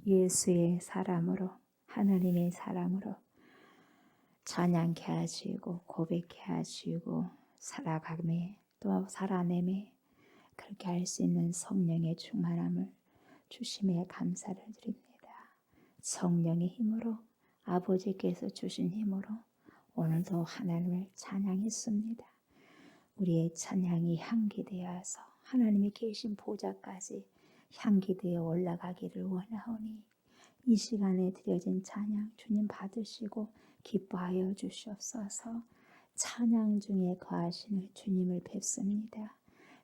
예수의 사람으로, 하나님의 사람으로 찬양케 하시고 고백케 하시고 살아가매 또 살아내매 그렇게 할 수 있는 성령의 충만함을 주심에 감사를 드립니다. 성령의 힘으로, 아버지께서 주신 힘으로 오늘도 하나님을 찬양했습니다. 우리의 찬양이 향기되어서 하나님이 계신 보좌까지 향기되어 올라가기를 원하오니 이 시간에 드려진 찬양 주님 받으시고 기뻐하여 주시옵소서. 찬양 중에 거하시는 주님을 뵙습니다.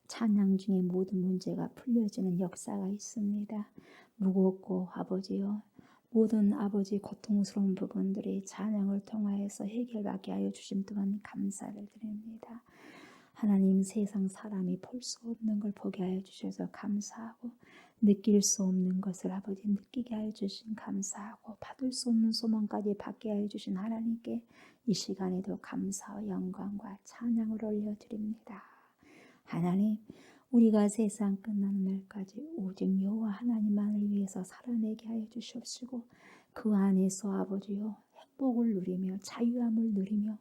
찬양 중에 모든 문제가 풀려지는 역사가 있습니다. 무겁고 아버지요, 모든 아버지 고통스러운 부분들이 찬양을 통하여서 해결받게 하여 주심 또한 감사를 드립니다. 하나님, 세상 사람이 볼 수 없는 걸 보게 하여 주셔서 감사하고 느낄 수 없는 것을 아버지 느끼게 하여 주신 감사하고 받을 수 없는 소망까지 받게 하여 주신 하나님께 이 시간에도 감사와 영광과 찬양을 올려드립니다. 하나님, 우리가 세상 끝나는 날까지 오직 여호와 하나님만을 위해서 살아내게 하여 주시옵시고 그 안에서 아버지요 행복을 누리며 자유함을 누리며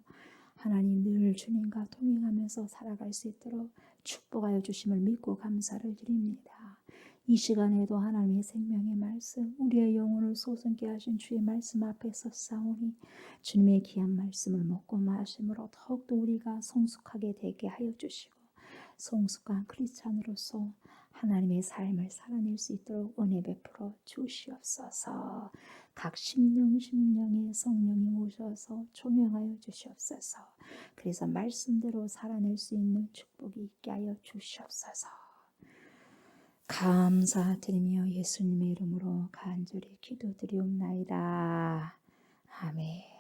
하나님 늘 주님과 동행하면서 살아갈 수 있도록 축복하여 주심을 믿고 감사를 드립니다. 이 시간에도 하나님의 생명의 말씀, 우리의 영혼을 솟게 하신 주의 말씀 앞에서 싸우니 주님의 귀한 말씀을 먹고 마심으로 더욱더 우리가 성숙하게 되게 하여 주시고 성숙한 크리스찬으로서 하나님의 삶을 살아낼 수 있도록 은혜 베풀어 주시옵소서. 각 심령에 성령이 오셔서 조명하여 주시옵소서. 그래서 말씀대로 살아낼 수 있는 축복이 있게 하여 주시옵소서. 감사드리며 예수님의 이름으로 간절히 기도드리옵나이다. 아멘.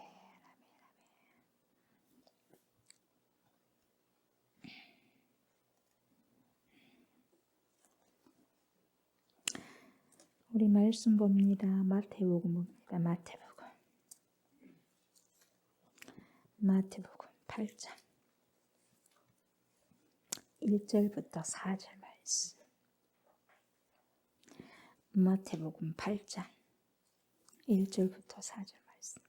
우리 말씀 봅니다. 마태복음 봅니다. 마태복음 8장 1절부터 4절 말씀. 마태복음 8장 1절부터 4절 말씀.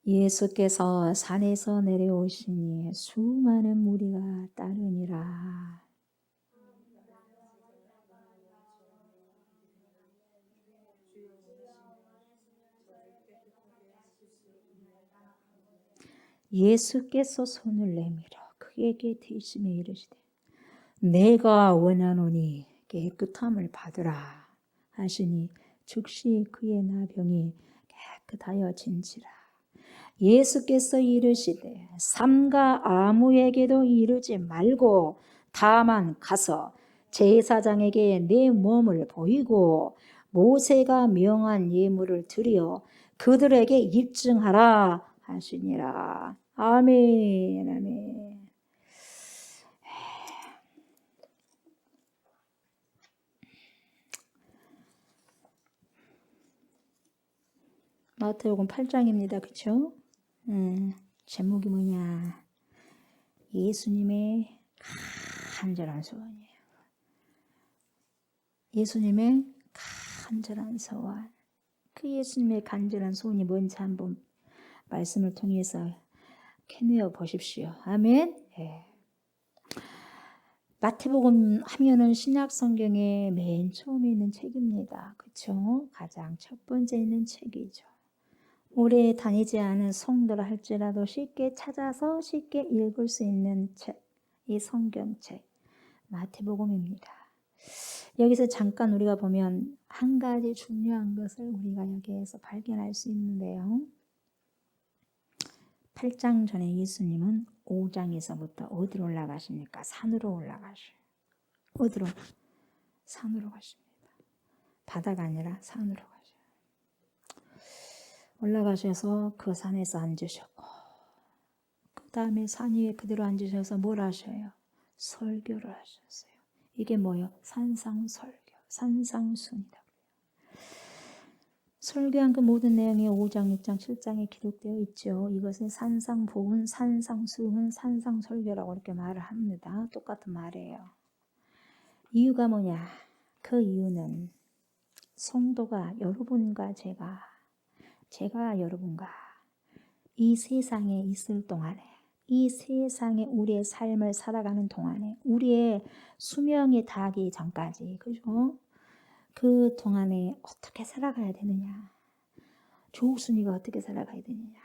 예수께서 산에서 내려오시니 수많은 무리가 따르니라. 예수께서 손을 내밀어 그에게 대심에 이르시되 내가 원하노니 깨끗함을 받으라 하시니 즉시 그의 나병이 깨끗하여진지라. 예수께서 이르시되 삼가 아무에게도 이르지 말고 다만 가서 제사장에게 내 몸을 보이고 모세가 명한 예물을 드려 그들에게 입증하라 하시니라. 아멘. 아멘. 마태복음 8장입니다. 그렇죠? 제목이 뭐냐? 예수님의 간절한 소원이에요. 예수님의 간절한 소원. 그 예수님의 간절한 소원이 뭔지 한번 말씀을 통해서 캐내어 보십시오. 아멘. 예. 마태복음 하면은 신약 성경의 맨 처음에 있는 책입니다. 그렇죠? 가장 첫 번째 있는 책이죠. 오래 다니지 않은 성도라 할지라도 쉽게 찾아서 쉽게 읽을 수 있는 책, 이 성경책 마태복음입니다. 여기서 잠깐 우리가 보면 한 가지 중요한 것을 우리가 여기에서 발견할 수 있는데요. 8장 전에 예수님은 5장에서부터 어디로 올라가십니까? 산으로 올라가셔요. 어디로? 산으로 가십니다. 바다가 아니라 산으로 가셔요. 올라가셔서 그 산에서 앉으셨고 그 다음에 산 위에 그대로 앉으셔서 뭘 하셔요? 설교를 하셨어요. 이게 뭐예요? 산상설교, 산상순이다. 설교한 그 모든 내용이 5장, 6장, 7장에 기록되어 있죠. 이것은 산상보훈, 산상수훈, 산상설교라고 이렇게 말을 합니다. 똑같은 말이에요. 이유가 뭐냐? 그 이유는 성도가 여러분과 제가 여러분과 이 세상에 있을 동안에, 이 세상에 우리의 삶을 살아가는 동안에, 우리의 수명이 다하기 전까지, 그죠? 그 동안에 어떻게 살아가야 되느냐? 조순이가 어떻게 살아가야 되느냐?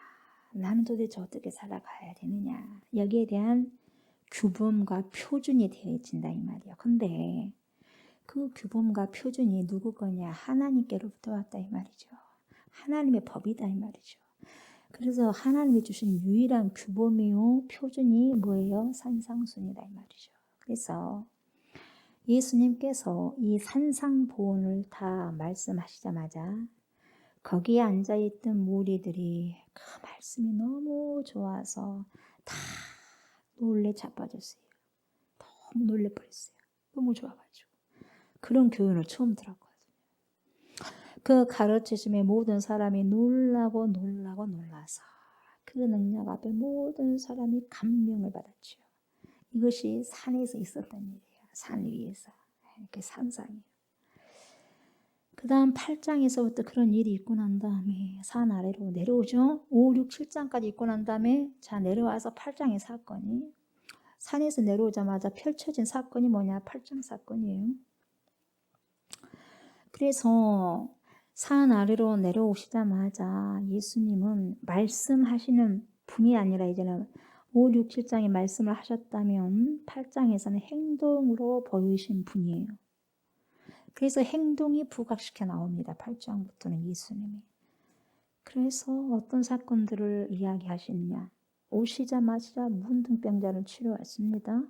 나는 도대체 어떻게 살아가야 되느냐? 여기에 대한 규범과 표준이 되어진다 이 말이야. 근데 그 규범과 표준이 누구 거냐? 하나님께로부터 왔다 이 말이죠. 하나님의 법이다 이 말이죠. 그래서 하나님이 주신 유일한 규범이요 표준이 뭐예요? 산상순이다 이 말이죠. 그래서 예수님께서 이 산상보훈을 다 말씀하시자마자 거기에 앉아있던 무리들이 그 말씀이 너무 좋아서 다 놀래 자빠졌어요. 너무 놀래 버렸어요. 너무 좋아가지고. 그런 교훈을 처음 들었거든요. 그 가르치심에 모든 사람이 놀라서 그 능력 앞에 모든 사람이 감명을 받았죠. 이것이 산에서 있었던 일이에요. 산 위에서. 이렇게 산상이에요. 그 다음 8장에서부터 그런 일이 있고 난 다음에 산 아래로 내려오죠. 5, 6, 7장까지 있고 난 다음에 자 내려와서 8장의 사건이 산에서 내려오자마자 펼쳐진 사건이 뭐냐? 8장 사건이에요. 그래서 산 아래로 내려오시자마자 예수님은 말씀하시는 분이 아니라 이제는 5, 6, 7장에 말씀을 하셨다면 8장에서는 행동으로 보이신 분이에요. 그래서 행동이 부각시켜 나옵니다. 8장부터는 예수님이. 그래서 어떤 사건들을 이야기하시느냐. 오시자마자 문둥병자를 치료하십니다.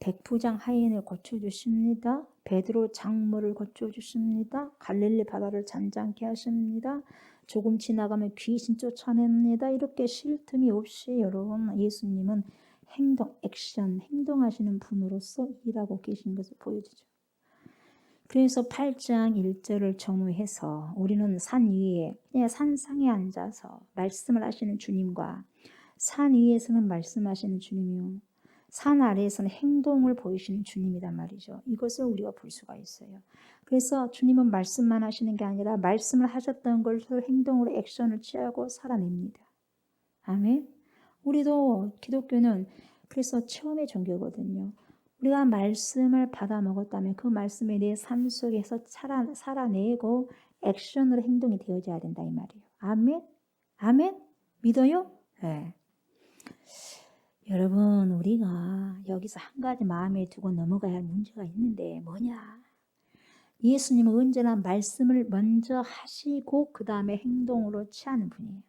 백부장 하인을 고쳐주십니다. 베드로 장모를 고쳐주십니다. 갈릴리 바다를 잔잔케 하십니다. 조금 지나가면 귀신 쫓아냅니다. 이렇게 쉴 틈이 없이 여러분 예수님은 액션, 행동하시는 분으로서 일하고 계신 것을 보여주죠. 그래서 8장 1절을 정의해서 우리는 산 위에 그냥 산상에 앉아서 말씀을 하시는 주님과 산 위에서는 말씀하시는 주님이요. 산 아래에서는 행동을 보이시는 주님이란 말이죠. 이것을 우리가 볼 수가 있어요. 그래서 주님은 말씀만 하시는 게 아니라 말씀을 하셨던 것을 행동으로 액션을 취하고 살아냅니다. 아멘. 우리도 기독교는 그래서 체험의 종교거든요. 우리가 말씀을 받아 먹었다면 그 말씀이 내 삶 속에서 살아내고 액션으로 행동이 되어져야 된다 이 말이에요. 아멘? 아멘? 믿어요? 네. 여러분 우리가 여기서 한 가지 마음에 두고 넘어가야 할 문제가 있는데 뭐냐? 예수님은 언제나 말씀을 먼저 하시고 그 다음에 행동으로 취하는 분이에요.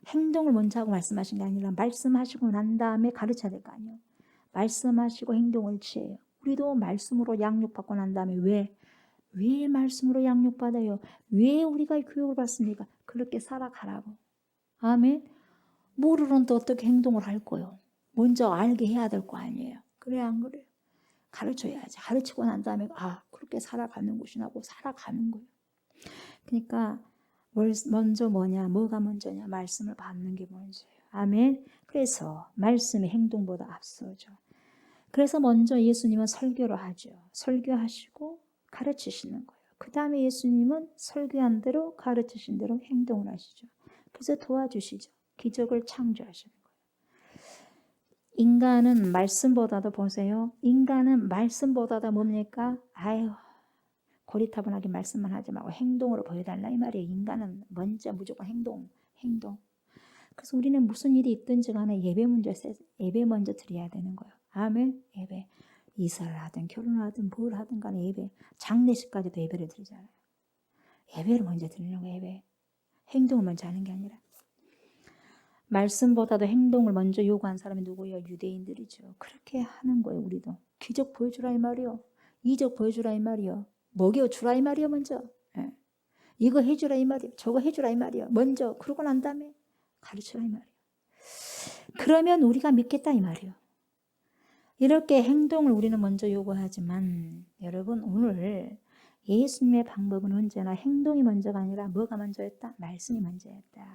행동을 먼저 하고 말씀하신 게 아니라 말씀하시고 난 다음에 가르쳐야 될 거 아니에요. 말씀하시고 행동을 취해요. 우리도 말씀으로 양육받고 난 다음에 왜 말씀으로 양육받아요? 왜 우리가 교육을 받습니까? 그렇게 살아가라고. 아멘. 모르는 또 어떻게 행동을 할 거요? 먼저 알게 해야 될 거 아니에요. 그래 안 그래요? 가르쳐야지. 가르치고 난 다음에 그렇게 살아가는 것이라고 살아가는 거예요. 그러니까 먼저 뭐가 먼저냐? 말씀을 받는 게 먼저예요. 아멘. 그래서 말씀이 행동보다 앞서죠. 그래서 먼저 예수님은 설교를 하죠. 설교하시고 가르치시는 거예요. 그 다음에 예수님은 설교한 대로 가르치신 대로 행동을 하시죠. 그래서 도와주시죠. 기적을 창조하시는 거예요. 인간은 말씀보다도 보세요. 인간은 말씀보다도 뭡니까? 고리타분하게 말씀만 하지 말고 행동으로 보여달라 이 말이에요. 인간은 먼저 무조건 행동. 그래서 우리는 무슨 일이 있든지 간에 예배 먼저 드려야 되는 거예요. 아멘. 예배. 이사를 하든 결혼을 하든 뭘 하든 간에 예배. 장례식까지도 예배를 드리잖아요. 예배를 먼저 드리는 거예요. 예배. 행동을 먼저 하는 게 아니라. 말씀보다도 행동을 먼저 요구한 사람이 누구예요? 유대인들이죠. 그렇게 하는 거예요. 우리도. 기적 보여주라 이 말이요. 이적 보여주라 이 말이요. 먹여주라 이 말이요. 먼저. 이거 해주라 이 말이요. 저거 해주라 이 말이요. 먼저. 그러고 난 다음에 가르쳐라 이 말이요. 그러면 우리가 믿겠다 이 말이요. 이렇게 행동을 우리는 먼저 요구하지만 여러분 오늘 예수님의 방법은 언제나 행동이 먼저가 아니라 뭐가 먼저였다? 말씀이 먼저였다.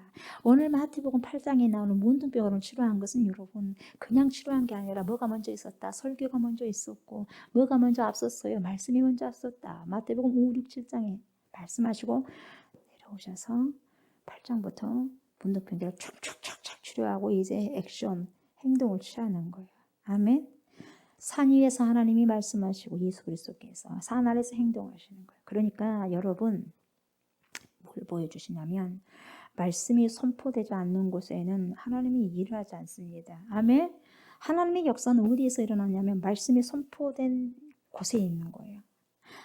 오늘 마태복음 8장에 나오는 문둥병으로 치료한 것은 여러분 그냥 치료한 게 아니라 뭐가 먼저 있었다? 설교가 먼저 있었고 뭐가 먼저 앞섰어요? 말씀이 먼저 앞섰다. 마태복음 5, 6, 7장에 말씀하시고 내려오셔서 8장부터 문둥병들을 촥촥촥촥 치료하고 이제 액션, 행동을 취하는 거예요. 아멘. 산 위에서 하나님이 말씀하시고 예수 그리스도께서 산 아래에서 행동하시는 거예요. 그러니까 여러분 뭘 보여주시냐면 말씀이 선포되지 않는 곳에는 하나님이 일을 하지 않습니다. 아멘. 하나님의 역사는 어디에서 일어나냐면 말씀이 선포된 곳에 있는 거예요.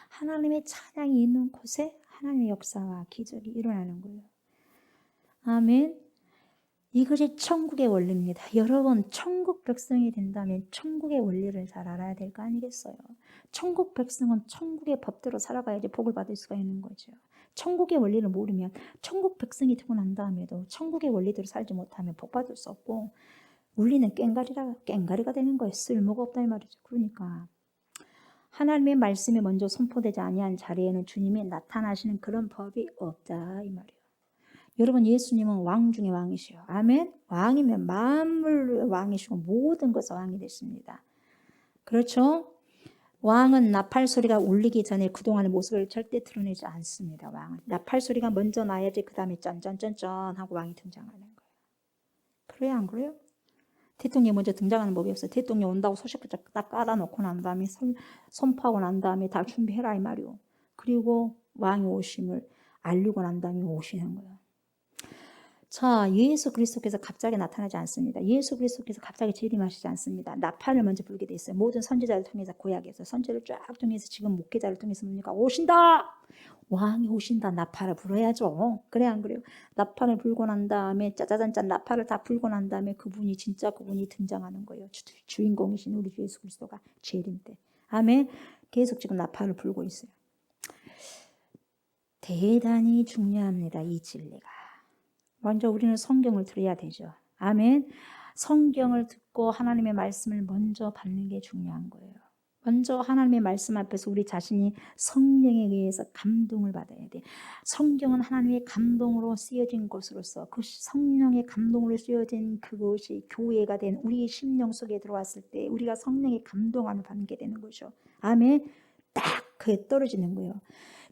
하나님의 찬양이 있는 곳에 하나님의 역사와 기적이 일어나는 거예요. 아멘. 이것이 천국의 원리입니다. 여러분 천국 백성이 된다면 천국의 원리를 잘 알아야 될 거 아니겠어요? 천국 백성은 천국의 법대로 살아가야지 복을 받을 수가 있는 거죠. 천국의 원리를 모르면 천국 백성이 되고 난 다음에도 천국의 원리대로 살지 못하면 복 받을 수 없고 우리는 깽가리가 되는 거예요. 쓸모가 없다 이 말이죠. 그러니까 하나님의 말씀이 먼저 선포되지 아니한 자리에는 주님이 나타나시는 그런 법이 없다 이 말이에요. 여러분 예수님은 왕 중에 왕이시요. 아멘. 왕이면 만물 왕이시고 모든 것의 왕이 되십니다. 그렇죠? 왕은 나팔 소리가 울리기 전에 그동안의 모습을 절대 드러내지 않습니다. 왕은 나팔 소리가 먼저 나야지 그 다음에 짠짠짠짠 하고 왕이 등장하는 거예요. 그래요 안 그래요? 대통령이 먼저 등장하는 법이 없어요. 대통령 온다고 소식을 딱 깔아놓고 난 다음에 선포하고 난 다음에 다 준비해라 이 말이요. 그리고 왕이 오심을 알리고 난 다음에 오시는 거예요. 자, 예수 그리스도께서 갑자기 나타나지 않습니다. 예수 그리스도께서 갑자기 재림하시지 않습니다. 나팔을 먼저 불게 돼 있어요. 모든 선지자를 통해서 구약에서 선지를 쫙 통해서 지금 목회자를 통해서 뭡니까? 오신다! 왕이 오신다. 나팔을 불어야죠. 그래 안 그래요? 나팔을 불고 난 다음에 짜자잔짠 나팔을 다 불고 난 다음에 그분이 진짜 그분이 등장하는 거예요. 주인공이신 우리 예수 그리스도가 재림 때. 아멘. 계속 지금 나팔을 불고 있어요. 대단히 중요합니다. 이 진리가. 먼저 우리는 성경을 들어야 되죠. 아멘. 성경을 듣고 하나님의 말씀을 먼저 받는 게 중요한 거예요. 먼저 하나님의 말씀 앞에서 우리 자신이 성령에 의해서 감동을 받아야 돼. 성경은 하나님의 감동으로 쓰여진 것으로서 그 성령의 감동으로 쓰여진 그것이 교회가 된 우리의 심령 속에 들어왔을 때 우리가 성령의 감동함을 받게 되는 거죠. 아멘. 딱 그게 떨어지는 거예요.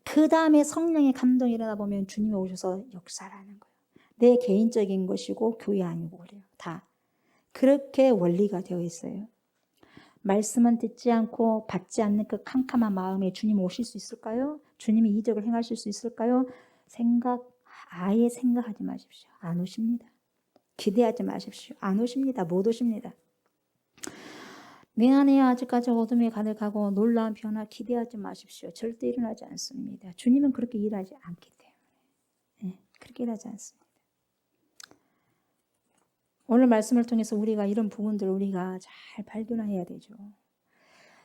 그 다음에 성령의 감동이 일어나 보면 주님이 오셔서 역사라는 거예요. 내 개인적인 것이고 교회 아니고 그래요. 다 그렇게 원리가 되어 있어요. 말씀은 듣지 않고 받지 않는 그 캄캄한 마음에 주님 오실 수 있을까요? 주님이 이적을 행하실 수 있을까요? 아예 생각하지 마십시오. 안 오십니다. 기대하지 마십시오. 안 오십니다. 못 오십니다. 내 안에 아직까지 어둠이 가득하고 놀라운 변화 기대하지 마십시오. 절대 일어나지 않습니다. 주님은 그렇게 일하지 않기 때문에 그렇게 일하지 않습니다. 오늘 말씀을 통해서 우리가 이런 부분들을 우리가 잘 발견해야 되죠.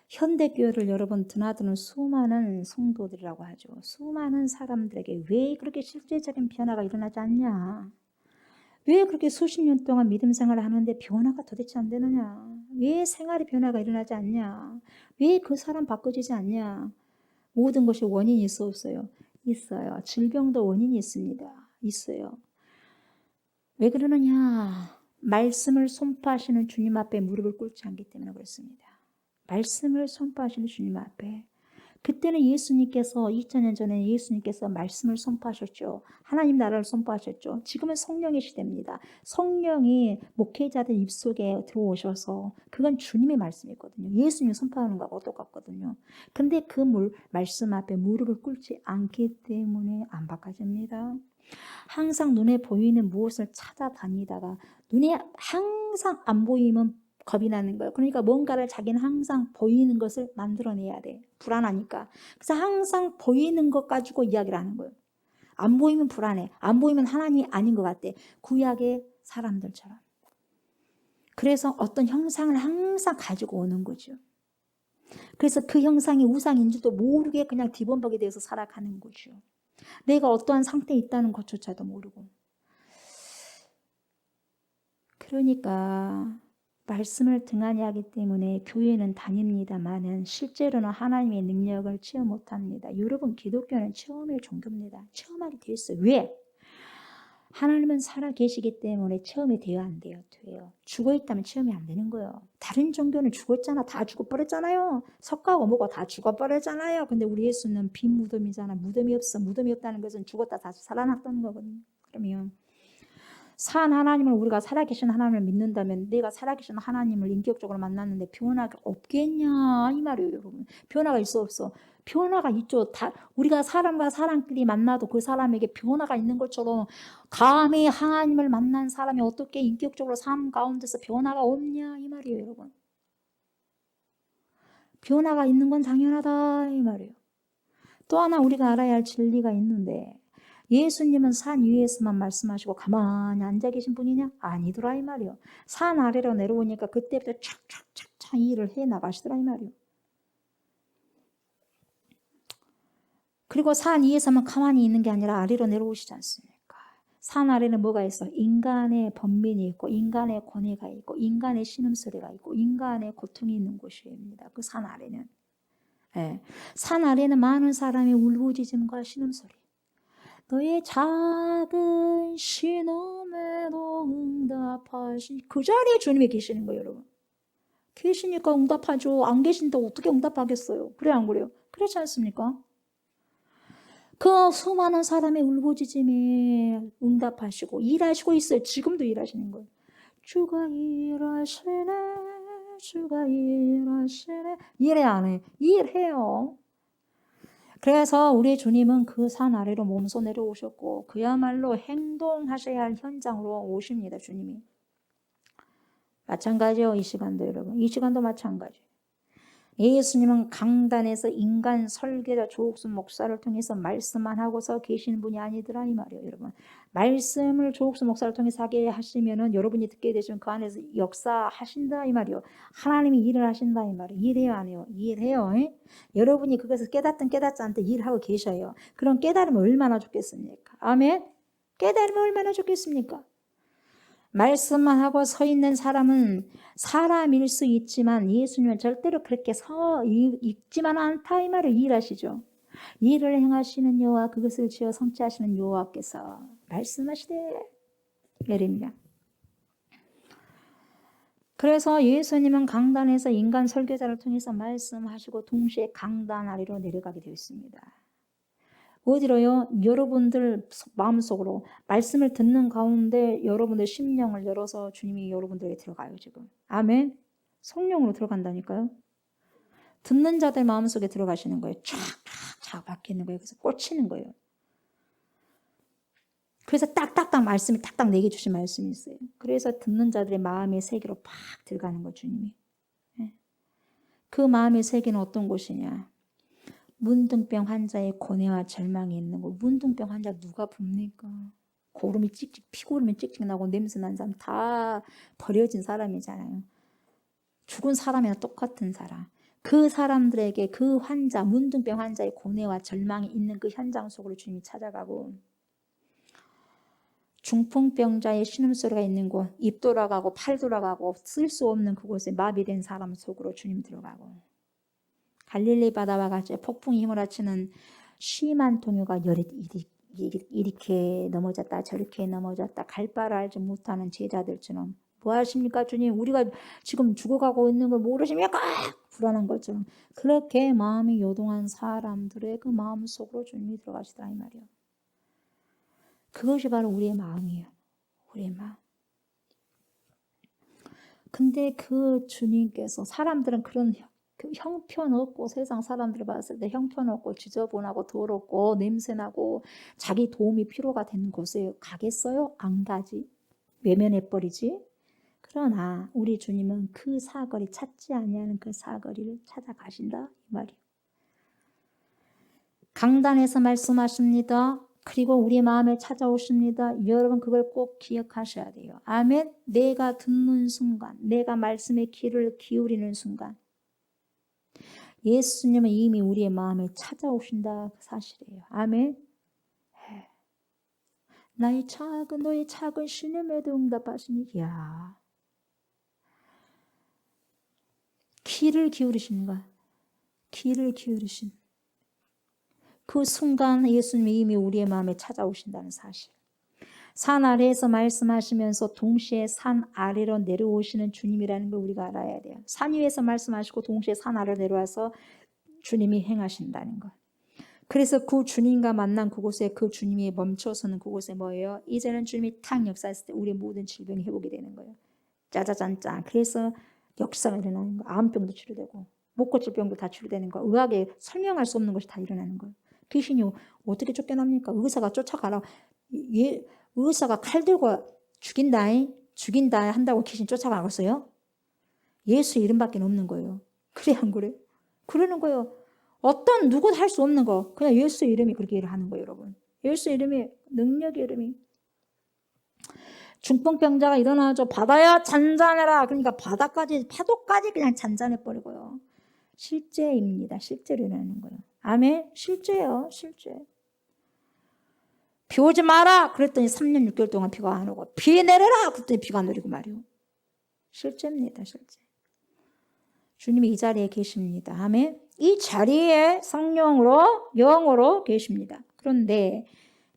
현대교회를 여러분 드나드는 수많은 성도들이라고 하죠. 수많은 사람들에게 왜 그렇게 실제적인 변화가 일어나지 않냐? 왜 그렇게 수십 년 동안 믿음 생활을 하는데 변화가 도대체 안 되느냐? 왜 생활의 변화가 일어나지 않냐? 왜 그 사람 바꿔지지 않냐? 모든 것이 원인이 있어 없어요? 있어요. 질병도 원인이 있습니다. 있어요. 왜 그러느냐? 말씀을 선포하시는 주님 앞에 무릎을 꿇지 않기 때문에 그렇습니다. 말씀을 선포하시는 주님 앞에 그때는 예수님께서 2000년 전에 예수님께서 말씀을 선포하셨죠. 하나님 나라를 선포하셨죠. 지금은 성령의 시대입니다. 성령이 목회자들 입속에 들어오셔서 그건 주님의 말씀이거든요. 예수님이 선포하는 거하고 똑같거든요. 근데 그 말씀 앞에 무릎을 꿇지 않기 때문에 안 바꿔집니다. 항상 눈에 보이는 무엇을 찾아다니다가 눈에 항상 안 보이면 겁이 나는 거예요. 그러니까 뭔가를 자기는 항상 보이는 것을 만들어내야 돼. 불안하니까. 그래서 항상 보이는 것 가지고 이야기를 하는 거예요. 안 보이면 불안해. 안 보이면 하나님이 아닌 것 같대. 구약의 사람들처럼. 그래서 어떤 형상을 항상 가지고 오는 거죠. 그래서 그 형상이 우상인 줄도 모르게 그냥 뒤범벅이 돼서 살아가는 거죠. 내가 어떠한 상태에 있다는 것조차도 모르고. 그러니까 말씀을 등한히 하기 때문에 교회는 다닙니다만은 실제로는 하나님의 능력을 체험 못합니다. 여러분, 기독교는 체험의 종교입니다. 체험하게 되어 있어요. 왜? 하나님은 살아 계시기 때문에 체험이 돼야 안 돼요. 돼요. 죽어 있다면 체험이 안 되는 거예요. 다른 종교는 죽었잖아. 다 죽어버렸잖아요. 석가고 뭐고 다 죽어버렸잖아요. 근데 우리 예수는 빈 무덤이잖아. 무덤이 없어. 무덤이 없다는 것은 죽었다 다시 살아났다는 거거든요. 그러면 산 하나님을, 우리가 살아계신 하나님을 믿는다면 내가 살아계신 하나님을 인격적으로 만났는데 변화가 없겠냐 이 말이에요. 여러분, 변화가 있어 없어? 변화가 있죠. 우리가 사람과 사람끼리 만나도 그 사람에게 변화가 있는 것처럼 감히 하나님을 만난 사람이 어떻게 인격적으로 삶 가운데서 변화가 없냐 이 말이에요. 여러분, 변화가 있는 건 당연하다 이 말이에요. 또 하나 우리가 알아야 할 진리가 있는데, 예수님은 산 위에서만 말씀하시고 가만히 앉아 계신 분이냐? 아니더라 이 말이요. 산 아래로 내려오니까 그때부터 착착착착 일을 해 나가시더라 이 말이요. 그리고 산 위에서만 가만히 있는 게 아니라 아래로 내려오시지 않습니까? 산 아래는 뭐가 있어? 인간의 번민이 있고, 인간의 고뇌가 있고, 인간의 신음소리가 있고, 인간의 고통이 있는 곳입니다. 그 산 아래는. 네. 산 아래는 많은 사람의 울부짖음과 신음소리. 너의 작은 신음에도 응답하시니, 그 자리에 주님이 계시는 거예요, 여러분. 계시니까 응답하죠. 안 계신데 어떻게 응답하겠어요? 그래, 안 그래요? 그렇지 않습니까? 그 수많은 사람의 울부짖음에 응답하시고 일하시고 있어요. 지금도 일하시는 거예요. 주가 일하시네, 주가 일하시네. 일해 안 해? 일해요. 그래서 우리 주님은 그 산 아래로 몸소 내려오셨고 그야말로 행동하셔야 할 현장으로 오십니다. 주님이. 마찬가지요. 이 시간도 여러분. 이 시간도 마찬가지. 예수님은 강단에서 인간 설계자 조옥순 목사를 통해서 말씀만 하고서 계시는 분이 아니더라 이 말이에요. 여러분, 말씀을 조옥순 목사를 통해서 하게 하시면은 여러분이 듣게 되시면 그 안에서 역사하신다 이 말이에요. 하나님이 일을 하신다 이 말이에요. 일해요 안 해요? 일해요. 여러분이 그것을 깨닫든 깨닫지 않든 일하고 계셔요. 그런 깨달으면 얼마나 좋겠습니까? 아멘. 깨달으면 얼마나 좋겠습니까? 말씀만 하고 서 있는 사람은 사람일 수 있지만 예수님은 절대로 그렇게 서 있지만 않다 이 말을 이해하시죠. 일을 행하시는 여호와, 그것을 지어 성취하시는 여호와께서 말씀하시되 말입니다. 그래서 예수님은 강단에서 인간 설교자를 통해서 말씀하시고 동시에 강단 아래로 내려가게 되어 있습니다. 어디로요? 여러분들 마음속으로 말씀을 듣는 가운데 여러분들 심령을 열어서 주님이 여러분들에게 들어가요. 지금 아멘. 성령으로 들어간다니까요. 듣는 자들 마음속에 들어가시는 거예요. 쫙쫙 박히는 거예요. 그래서 꽂히는 거예요. 그래서 딱딱딱 말씀이 딱딱 내게 주신 말씀이 있어요. 그래서 듣는 자들의 마음의 세계로 팍 들어가는 거 주님이. 그 마음의 세계는 어떤 곳이냐? 문둥병 환자의 고뇌와 절망이 있는 거. 문둥병 환자 누가 봅니까? 고름이 찍찍, 피고름이 찍찍 나고 냄새 난 사람 다 버려진 사람이잖아요. 죽은 사람이나 똑같은 사람. 그 사람들에게 그 환자, 문둥병 환자의 고뇌와 절망이 있는 그 현장 속으로 주님이 찾아가고, 중풍병자의 신음소리가 있는 곳, 입 돌아가고 팔 돌아가고 쓸 수 없는 그곳에 마비된 사람 속으로 주님 들어가고, 갈릴리 바다와 같이 폭풍이 휘몰아치는 심한 동요가 이렇게 넘어졌다 저렇게 넘어졌다 갈 바를 알지 못하는 제자들처럼, 뭐 하십니까 주님, 우리가 지금 죽어가고 있는 걸 모르십니까? 불안한 것처럼 그렇게 마음이 요동한 사람들의 그 마음 속으로 주님이 들어가시더라 이 말이에요. 그것이 바로 우리의 마음이에요. 우리의 마음. 근데 그 주님께서, 사람들은 그런 형편없고, 세상 사람들을 봤을 때 형편없고 지저분하고 더럽고 냄새나고 자기 도움이 필요가 되는 곳에 가겠어요? 안 가지. 외면해버리지. 그러나 우리 주님은 그 사거리, 찾지 아니하는 그 사거리를 찾아가신다 이 말이에요. 강단에서 말씀하십니다. 그리고 우리 마음에 찾아오십니다. 여러분 그걸 꼭 기억하셔야 돼요. 아멘. 내가 듣는 순간, 내가 말씀에 귀를 기울이는 순간 예수님은 이미 우리의 마음에 찾아오신다 그 사실이에요. 아멘. 너의 작은 신음에도 응답하시니, 야, 귀를 기울이신 거야. 귀를 기울이신. 그 순간 예수님이 이미 우리의 마음에 찾아오신다는 사실. 산 아래에서 말씀하시면서 동시에 산 아래로 내려오시는 주님이라는 걸 우리가 알아야 돼요. 산 위에서 말씀하시고 동시에 산 아래로 내려와서 주님이 행하신다는 것. 그래서 그 주님과 만난 그곳에 그 주님이 멈춰서는 그곳에 뭐예요? 이제는 주님이 탁 역사했을 때 우리의 모든 질병이 회복이 되는 거예요. 짜자잔짠. 그래서 역사가 일어나는 거예요. 암병도 치료되고 못 고칠 병도 다 치료되는 거예요. 의학에 설명할 수 없는 것이 다 일어나는 거예요. 귀신이 어떻게 쫓겨납니까? 의사가 쫓아가라. 의사가 칼 들고 죽인다 한다고 귀신 쫓아가겠어요? 예수 이름밖에 없는 거예요. 그래 안 그래? 그러는 거예요. 어떤 누구도 할 수 없는 거 그냥 예수 이름이 그렇게 일을 하는 거예요. 여러분. 예수 이름이 능력의 이름이. 중풍병자가 일어나죠. 바다야 잔잔해라. 그러니까 바다까지 파도까지 그냥 잔잔해 버리고요. 실제입니다. 실제로 일어나는 거예요. 아멘. 실제예요. 실제. 비 오지 마라. 그랬더니 3년 6개월 동안 비가 안 오고 비 내려라. 그랬더니 비가 내리고 말이요. 실제입니다. 실제. 주님이 이 자리에 계십니다. 아멘. 이 자리에 성령으로 영으로 계십니다. 그런데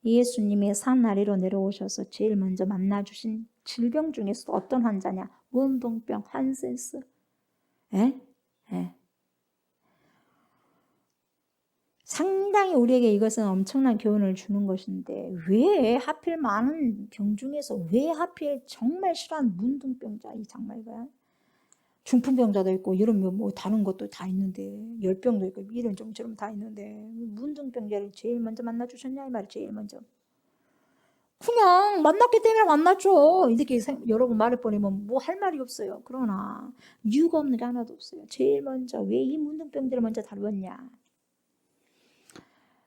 예수님의 산 아래로 내려오셔서 제일 먼저 만나주신 질병 중에서 어떤 환자냐? 문둥병, 한센스. 예? 상당히 우리에게 이것은 엄청난 교훈을 주는 것인데 왜 하필 많은 병 중에서 왜 하필 정말 싫어하는 문둥병자 이 정말 이거야? 중풍병자도 있고 이런 뭐 다른 것도 다 있는데 열병도 있고 이런 좀처럼 다 있는데 문둥병자를 제일 먼저 만나 주셨냐 이 말이 제일 먼저. 그냥 만났기 때문에 만났죠. 이렇게 여러분 말해버리면 뭐 할 말이 없어요. 그러나 이유가 없는 게 하나도 없어요. 제일 먼저 왜 이 문둥병들을 먼저 다루었냐.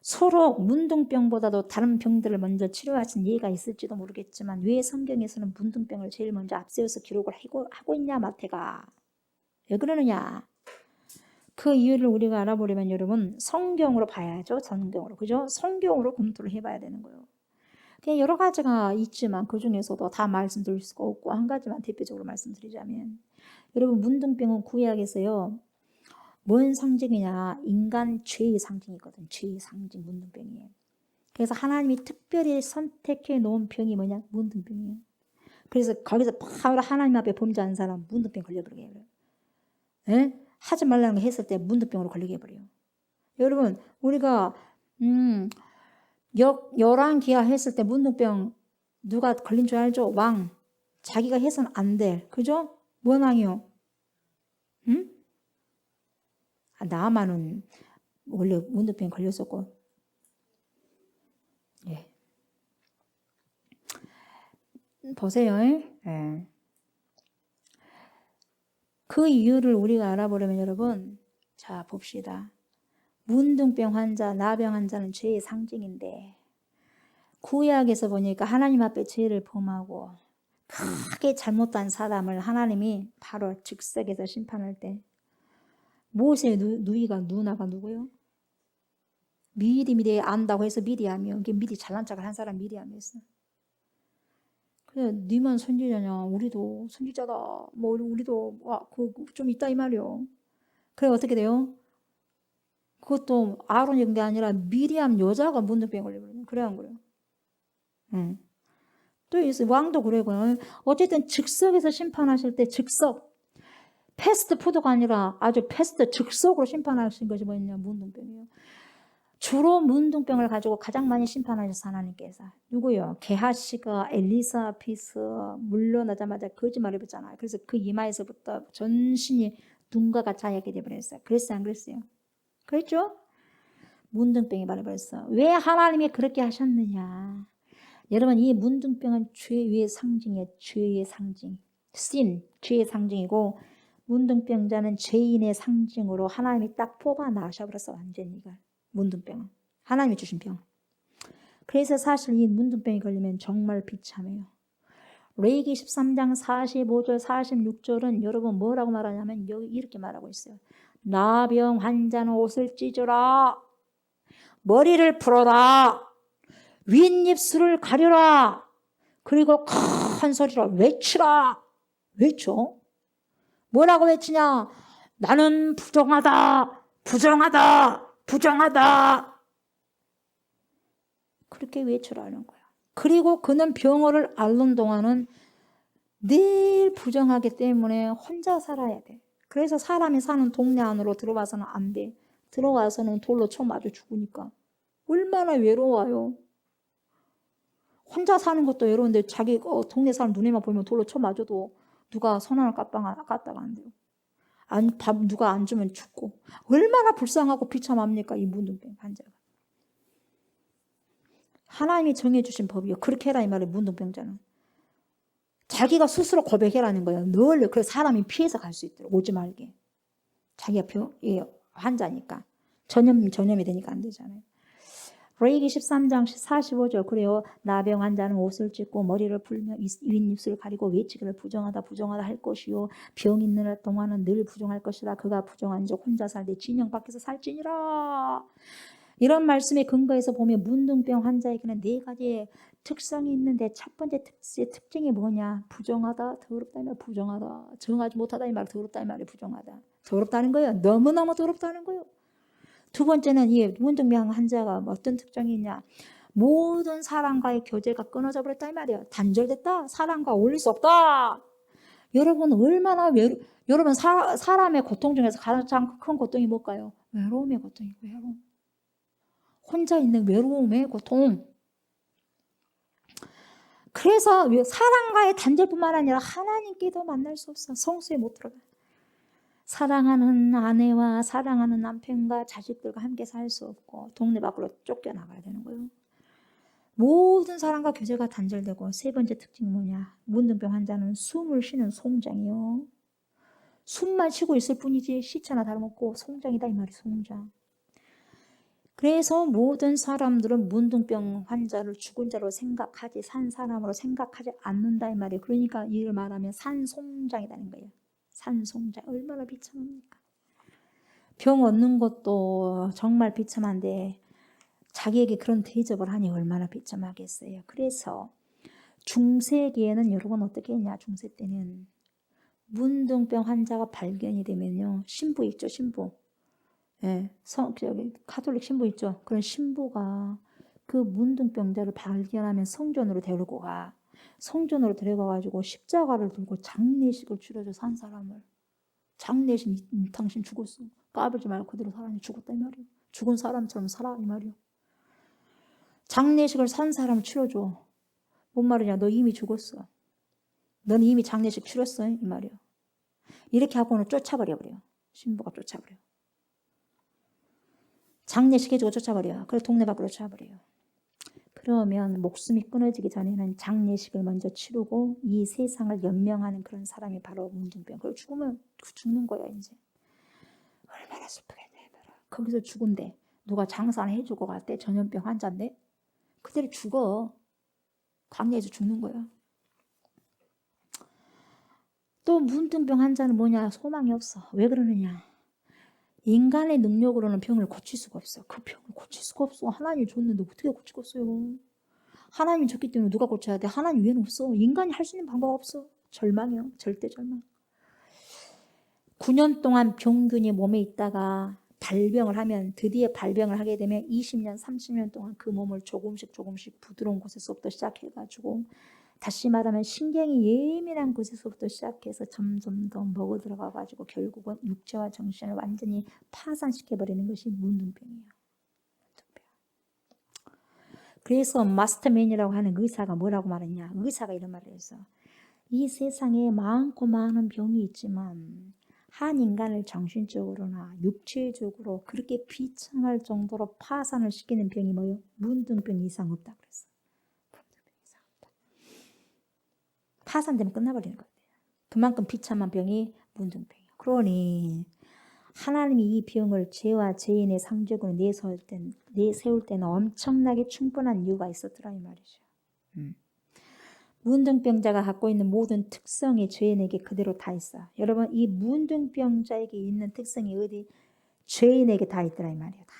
서로 문둥병보다도 다른 병들을 먼저 치료하신 예가 있을지도 모르겠지만 왜 성경에서는 문둥병을 제일 먼저 앞세워서 기록을 하고 있냐 마태가. 왜 그러느냐. 그 이유를 우리가 알아보려면 여러분 성경으로 봐야죠. 성경으로. 그죠? 성경으로 검토를 해봐야 되는 거예요. 그냥 여러 가지가 있지만 그 중에서도 다 말씀드릴 수가 없고 한 가지만 대표적으로 말씀드리자면 여러분 문둥병은 구약에서요. 뭔 상징이냐. 인간 죄의 상징이거든. 죄의 상징 문둥병이에요. 그래서 하나님이 특별히 선택해 놓은 병이 뭐냐. 문둥병이에요. 그래서 거기서 바로 하나님 앞에 범죄한 사람 문둥병 걸려버리게 해요. 예? 하지 말라는 거 했을 때 문둥병으로 걸리게 해버려요. 여러분 우리가 열왕기하 했을 때 문둥병 누가 걸린 줄 알죠? 왕. 자기가 해서는 안 돼. 그죠? 뭔 왕이요? 응? 나아만은 원래 문둥병 걸렸었고. 예. 보세요. 예. 그 이유를 우리가 알아보려면 여러분 자 봅시다. 문둥병 환자, 나병 환자는 죄의 상징인데 구약에서 보니까 하나님 앞에 죄를 범하고 크게 잘못한 사람을 하나님이 바로 즉석에서 심판할 때 모세의 누나가 누구요? 미리 안다고 해서 미리암이요. 이게 미리 잘난 척을 한 사람 미리암이었어. 그래, 니만 선지자냐? 우리도 선지자다. 뭐 우리도 좀 있다 이 말이요. 그래 어떻게 돼요? 그것도 아론 게 아니라 미리암 여자가 문둥병 걸려버려요. 그래 안 그래요? 응. 또 있어요. 왕도 그래요. 어쨌든 즉석에서 심판하실 때 즉석. 패스트푸드가 아니라 아주 패스트 즉석으로 심판하신 것이 뭐냐? 문둥병이에요. 주로 문둥병을 가지고 가장 많이 심판하셨어 하나님께서. 누구요? 게하시가 엘리사피스 물러나자마자 거짓말을 했잖아요. 그래서 그 이마에서부터 전신이 눈과 같이 하얗게 되어버렸어요. 그랬어요? 안 그랬어요? 그랬죠? 문둥병이 말해버렸어. 왜 하나님이 그렇게 하셨느냐. 여러분 이 문둥병은 죄의 상징이에요. 죄의 상징. sin, 죄의 상징이고 문둥병자는 죄인의 상징으로 하나님이 딱 뽑아 나셔버렸어. 완전히 이걸. 문둥병은. 하나님이 주신 병. 그래서 사실 이 문둥병이 걸리면 정말 비참해요. 레위기 13장 45절 46절은 여러분 뭐라고 말하냐면 여기 이렇게 말하고 있어요. 나병 환자는 옷을 찢어라. 머리를 풀어라. 윗입술을 가려라. 그리고 큰 소리로 외치라. 외쳐. 뭐라고 외치냐. 나는 부정하다, 부정하다, 부정하다. 그렇게 외치라는 거야. 그리고 그는 병어를 앓는 동안은 늘 부정하기 때문에 혼자 살아야 돼. 그래서 사람이 사는 동네 안으로 들어와서는 안 돼. 들어와서는 돌로 쳐 맞아 죽으니까. 얼마나 외로워요. 혼자 사는 것도 외로운데 자기 동네 사람 눈에만 보면 돌로 쳐 맞아도 누가 손 하나 까다가 안 돼요. 밥 누가 안 주면 죽고. 얼마나 불쌍하고 비참합니까, 이 문둥병 환자가. 하나님이 정해주신 법이요. 그렇게 해라 이 말이에요. 문둥병자는. 자기가 스스로 고백해라는 거예요. 늘 그래서 사람이 피해서 갈 수 있도록 오지 말게. 자기가 환자니까. 전염이 되니까 안 되잖아요. 레위기 13장 45절 그래요. 나병 환자는 옷을 찢고 머리를 풀며 윗입술을 가리고 외치기를 부정하다 할 것이요. 병 있는 동안은 늘 부정할 것이라. 그가 부정한 적 혼자 살되 진영 밖에서 살지니라. 이런 말씀에 근거해서 보면 문둥병 환자에게는 4가지의 특성이 있는데 첫 번째 특징이 뭐냐? 부정하다, 더럽다 이 말, 부정하다. 정하지 못하다 이 말, 더럽다 이 말이 부정하다. 더럽다는 거예요. 너무너무 더럽다는 거예요. 두 번째는 이 문둥병 환자가 어떤 특징이 있냐? 모든 사람과의 교제가 끊어져 버렸다 이 말이에요. 단절됐다. 사람과 어울릴 수 없다. 여러분 얼마나 여러분 사람의 고통 중에서 가장 큰 고통이 뭘까요? 외로움의 고통이고 외로움. 혼자 있는 외로움의 고통. 그래서 사랑과의 단절뿐만 아니라 하나님께도 만날 수 없어. 성수에 못 들어가. 사랑하는 아내와 사랑하는 남편과 자식들과 함께 살 수 없고 동네 밖으로 쫓겨나가야 되는 거예요. 모든 사람과 교제가 단절되고 세 번째 특징이 뭐냐? 문둥병 환자는 숨을 쉬는 송장이요. 숨만 쉬고 있을 뿐이지 시체나 다름없고 송장이다 이 말이 송장. 그래서 모든 사람들은 문둥병 환자를 죽은 자로 생각하지 산 사람으로 생각하지 않는다 이 말이에요. 그러니까 이를 말하면 산송장이라는 거예요. 산송장 얼마나 비참합니까? 병 얻는 것도 정말 비참한데 자기에게 그런 대접을 하니 얼마나 비참하겠어요. 그래서 중세기에는 여러분 어떻게 했냐? 중세 때는 문둥병 환자가 발견이 되면요. 신부 있죠, 신부. 예, 가톨릭 신부 있죠. 그런 신부가 그 문둥병자를 발견하면 성전으로 데리고 가. 성전으로 데려가가지고 십자가를 들고 장례식을 치러줘서 한 사람을. 장례식, 당신 죽었어. 까불지 말고 그대로 살아니 죽었다 이 말이에요. 죽은 사람처럼 살아 이 말이에요. 장례식을 산 사람 치러줘. 뭔 말이냐? 너 이미 죽었어. 넌 이미 장례식 치렀어 이 말이에요. 이렇게 하고는 쫓아버려요. 신부가 쫓아버려. 장례식 해주고 쫓아버려요. 그래서 동네 밖으로 쫓아버려요. 그러면 목숨이 끊어지기 전에는 장례식을 먼저 치르고 이 세상을 연명하는 그런 사람이 바로 문둥병. 그걸 죽으면 죽는 거야 이제. 얼마나 슬프겠네. 거기서 죽은데 누가 장사를 해주고 갈 때 전염병 환자인데 그대로 죽어. 광야에서 죽는 거야. 또 문둥병 환자는 뭐냐? 소망이 없어. 왜 그러느냐? 인간의 능력으로는 병을 고칠 수가 없어. 그 병을 고칠 수가 없어. 하나님이 줬는데 어떻게 고치겠어요? 하나님이 줬기 때문에 누가 고쳐야 돼? 하나님 외에는 없어. 인간이 할 수 있는 방법 없어. 절망이요. 절대 절망. 9년 동안 병균이 몸에 있다가 발병을 하면 드디어 발병을 하게 되면 20년, 30년 동안 그 몸을 조금씩 부드러운 곳에서부터 시작해가지고 다시 말하면 신경이 예민한 곳에서부터 시작해서 점점 더 먹어 들어가가지고 결국은 육체와 정신을 완전히 파산시켜버리는 것이 문둥병이에요. 그래서 마스터맨이라고 하는 의사가 뭐라고 말했냐? 의사가 이런 말을 해서 이 세상에 많고 많은 병이 있지만 한 인간을 정신적으로나 육체적으로 그렇게 비참할 정도로 파산을 시키는 병이 뭐예요? 문둥병 이상 없다 그랬어. 파산되면 끝나버리는 거예요. 그만큼 비참한 병이 문둥병이에요. 그러니 하나님이 이 병을 죄와 죄인의 상적으로 내세울 때는 엄청나게 충분한 이유가 있었더라 이 말이죠. 문둥병자가 갖고 있는 모든 특성이 죄인에게 그대로 다 있어. 여러분 이 문둥병자에게 있는 특성이 어디? 죄인에게 다 있더라 이 말이에요. 다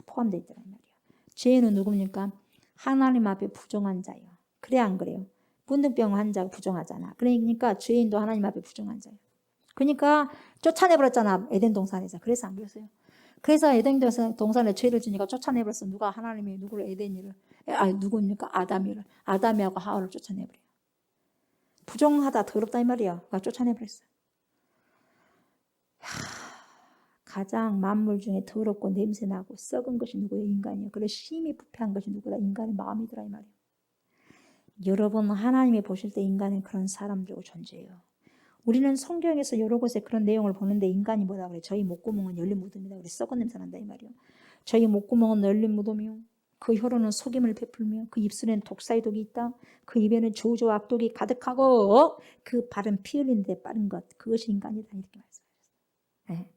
포함되어 있더라 이 말이에요. 죄인은 누굽니까? 하나님 앞에 부정한 자예요. 그래 안 그래요? 문둥병 환자가 부정하잖아. 그러니까 죄인도 하나님 앞에 부정한 자예요. 그러니까 쫓아내버렸잖아, 에덴 동산에서. 그래서 안 그랬어요. 그래서 에덴 동산에 죄를 지니까 쫓아내버렸어. 누가 하나님이 누구를 에덴이를, 누굽니까? 아담이하고 하와를 쫓아내버려요. 부정하다, 더럽다 이 말이야. 그가 쫓아내버렸어요. 가장 만물 중에 더럽고 냄새나고 썩은 것이 누구예요? 인간이에요. 그래서 심히 부패한 것이 누구다? 인간의 마음이더라 이 말이에요. 여러분, 하나님이 보실 때 인간은 그런 사람들고 존재해요. 우리는 성경에서 여러 곳에 그런 내용을 보는데 인간이 뭐라 그래? 저희 목구멍은 열린 무덤이다. 그래 썩은 냄새 난다 이 말이에요. 저희 목구멍은 열린 무덤이요. 그 혀로는 속임을 베풀며 그 입술에는 독사의 독이 있다. 그 입에는 저주와 악독이 가득하고 그 발은 피 흘리는 데 빠른 것. 그것이 인간이다 이렇게 말씀하셨어요. 네.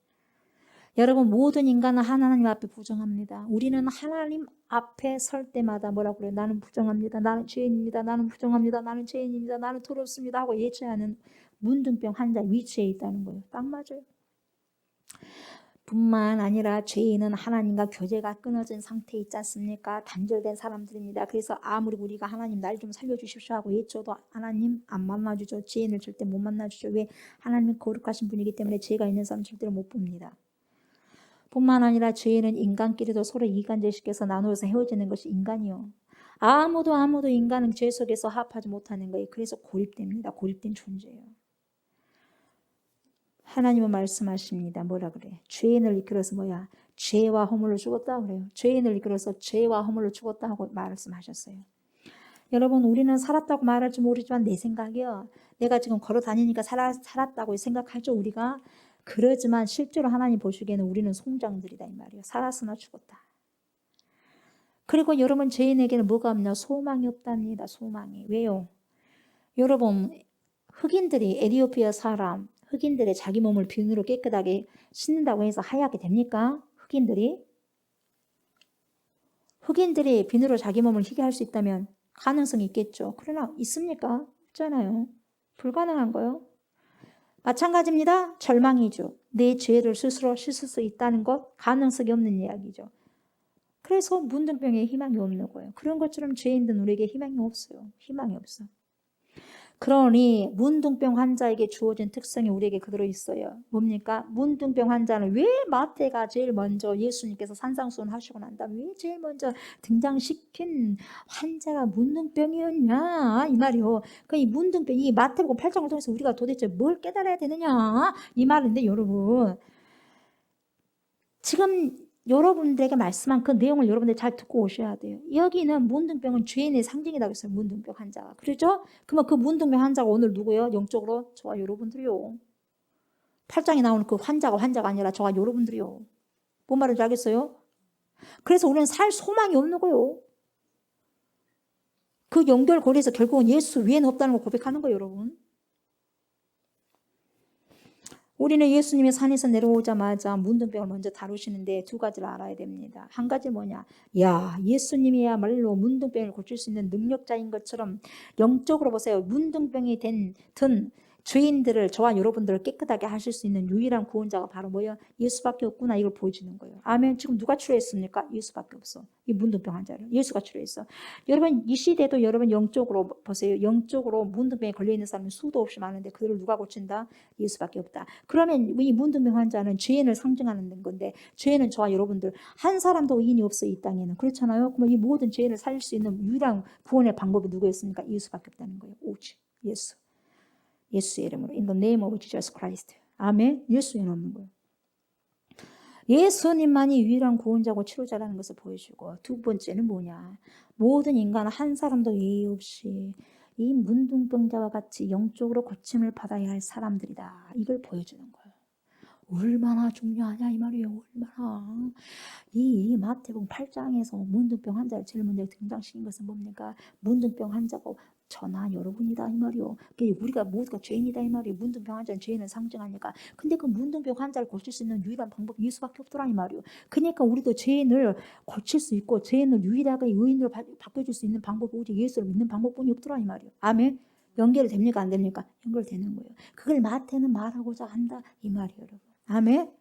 여러분, 모든 인간은 하나님 앞에 부정합니다. 우리는 하나님 앞에 설 때마다 뭐라고 그래요? 나는 부정합니다. 나는 죄인입니다. 나는 부정합니다. 나는 죄인입니다. 나는 더럽습니다 하고 예체하는 문둥병 환자 위치에 있다는 거예요. 딱 맞아요. 뿐만 아니라 죄인은 하나님과 교제가 끊어진 상태에 있지 않습니까? 단절된 사람들입니다. 그래서 아무리 우리가 하나님 날 좀 살려주십시오 하고 예쳐도 하나님 안 만나주죠. 죄인을 절대 못 만나주죠. 왜? 하나님은 거룩하신 분이기 때문에 죄가 있는 사람 절대로 못 봅니다. 뿐만 아니라 죄인은 인간끼리도 서로 이간질시켜서 나누어서 헤어지는 것이 인간이요. 아무도 인간은 죄 속에서 합하지 못하는 거예요. 그래서 고립됩니다. 고립된 존재예요. 하나님은 말씀하십니다. 뭐라 그래? 죄인을 이끌어서 뭐야? 죄와 허물로 죽었다 그래요. 죄인을 이끌어서 죄와 허물로 죽었다 하고 말씀하셨어요. 여러분, 우리는 살았다고 말할지 모르지만 내 생각이요. 내가 지금 걸어 다니니까 살았다고 생각하죠, 우리가. 그러지만 실제로 하나님 보시기에는 우리는 송장들이다 이 말이에요. 살았으나 죽었다. 그리고 여러분, 죄인에게는 뭐가 없냐? 소망이 없답니다. 소망이. 왜요? 여러분, 흑인들이 에티오피아 사람, 흑인들의 자기 몸을 비누로 깨끗하게 씻는다고 해서 하얗게 됩니까? 흑인들이 비누로 자기 몸을 희게 할 수 있다면 가능성이 있겠죠. 그러나 있습니까? 없잖아요. 불가능한 거요. 마찬가지입니다. 절망이죠. 내 죄를 스스로 씻을 수 있다는 것, 가능성이 없는 이야기죠. 그래서 문둥병에 희망이 없는 거예요. 그런 것처럼 죄인들은 우리에게 희망이 없어요. 희망이 없어. 그러니 문둥병 환자에게 주어진 특성이 우리에게 그대로 있어요. 뭡니까? 문둥병 환자는 왜 마태가 제일 먼저 예수님께서 산상수훈 하시고 난 다음에 왜 제일 먼저 등장시킨 환자가 문둥병이었냐 이 말이요. 그 이 문둥병, 이 마태복음 8장을 통해서 우리가 도대체 뭘 깨달아야 되느냐 이 말인데, 여러분 지금 여러분들에게 말씀한 그 내용을 여러분들 잘 듣고 오셔야 돼요. 여기는 문둥병은 죄인의 상징이라고 했어요. 문둥병 환자가. 그렇죠? 그러면 그 문둥병 환자가 오늘 누구예요? 영적으로 저와 여러분들이요. 8장에 나오는 그 환자가 아니라 저와 여러분들이요. 뭔 말인지 알겠어요? 그래서 우리는 살 소망이 없는 거예요. 그 연결고리에서 결국은 예수 위에는 없다는 걸 고백하는 거예요, 여러분. 우리는 예수님이 산에서 내려오자마자 문둥병을 먼저 다루시는데 두 가지를 알아야 됩니다. 한 가지 뭐냐? 야, 예수님이야말로 문둥병을 고칠 수 있는 능력자인 것처럼 영적으로 보세요. 문둥병이 든 죄인들을, 저와 여러분들을 깨끗하게 하실 수 있는 유일한 구원자가 바로 뭐예요? 예수밖에 없구나, 이걸 보여주는 거예요. 아멘. 지금 누가 치료했습니까? 예수밖에 없어. 이 문둥병 환자를 예수가 치료했어. 여러분, 이 시대도 여러분 영적으로 보세요. 영적으로 문둥병에 걸려있는 사람은 수도 없이 많은데 그들을 누가 고친다? 예수밖에 없다. 그러면 이 문둥병 환자는 죄인을 상징하는 건데, 죄인은 저와 여러분들 한 사람도 의인이 없어요, 이 땅에는. 그렇잖아요. 그럼 이 모든 죄인을 살릴 수 있는 유일한 구원의 방법이 누구였습니까? 예수밖에 없다는 거예요. 오직 예수. 예수의 이름으로. In the name of Jesus Christ. 아멘. 예수에는 없는 거예요. 예수님만이 유일한 구원자고 치료자라는 것을 보여주고, 두 번째는 뭐냐? 모든 인간은 한 사람도 예의 없이 이 문둥병자와 같이 영적으로 고침을 받아야 할 사람들이다. 이걸 보여주는 거예요. 얼마나 중요하냐 이 말이에요. 얼마나. 이 마태복음 8장에서 문둥병 환자를 제일 먼저 등장시킨 것은 뭡니까? 문둥병 환자가 저나 여러분이다 이 말이요. 우리가 모두가 죄인이다 이 말이요. 문둥병 환자는 죄인을 상징하니까. 근데 그 문둥병 환자를 고칠 수 있는 유일한 방법이 예수밖에 없더라 이 말이요. 그러니까 우리도 죄인을 고칠 수 있고 죄인을 유일하게 의인으로 바꿔줄 수 있는 방법이 오직 예수를 믿는 방법뿐이 없더라 이 말이요. 아멘. 연결이 됩니까 안 됩니까? 연결되는 거예요. 그걸 마태는 말하고자 한다 이 말이에요, 여러분. 아멘.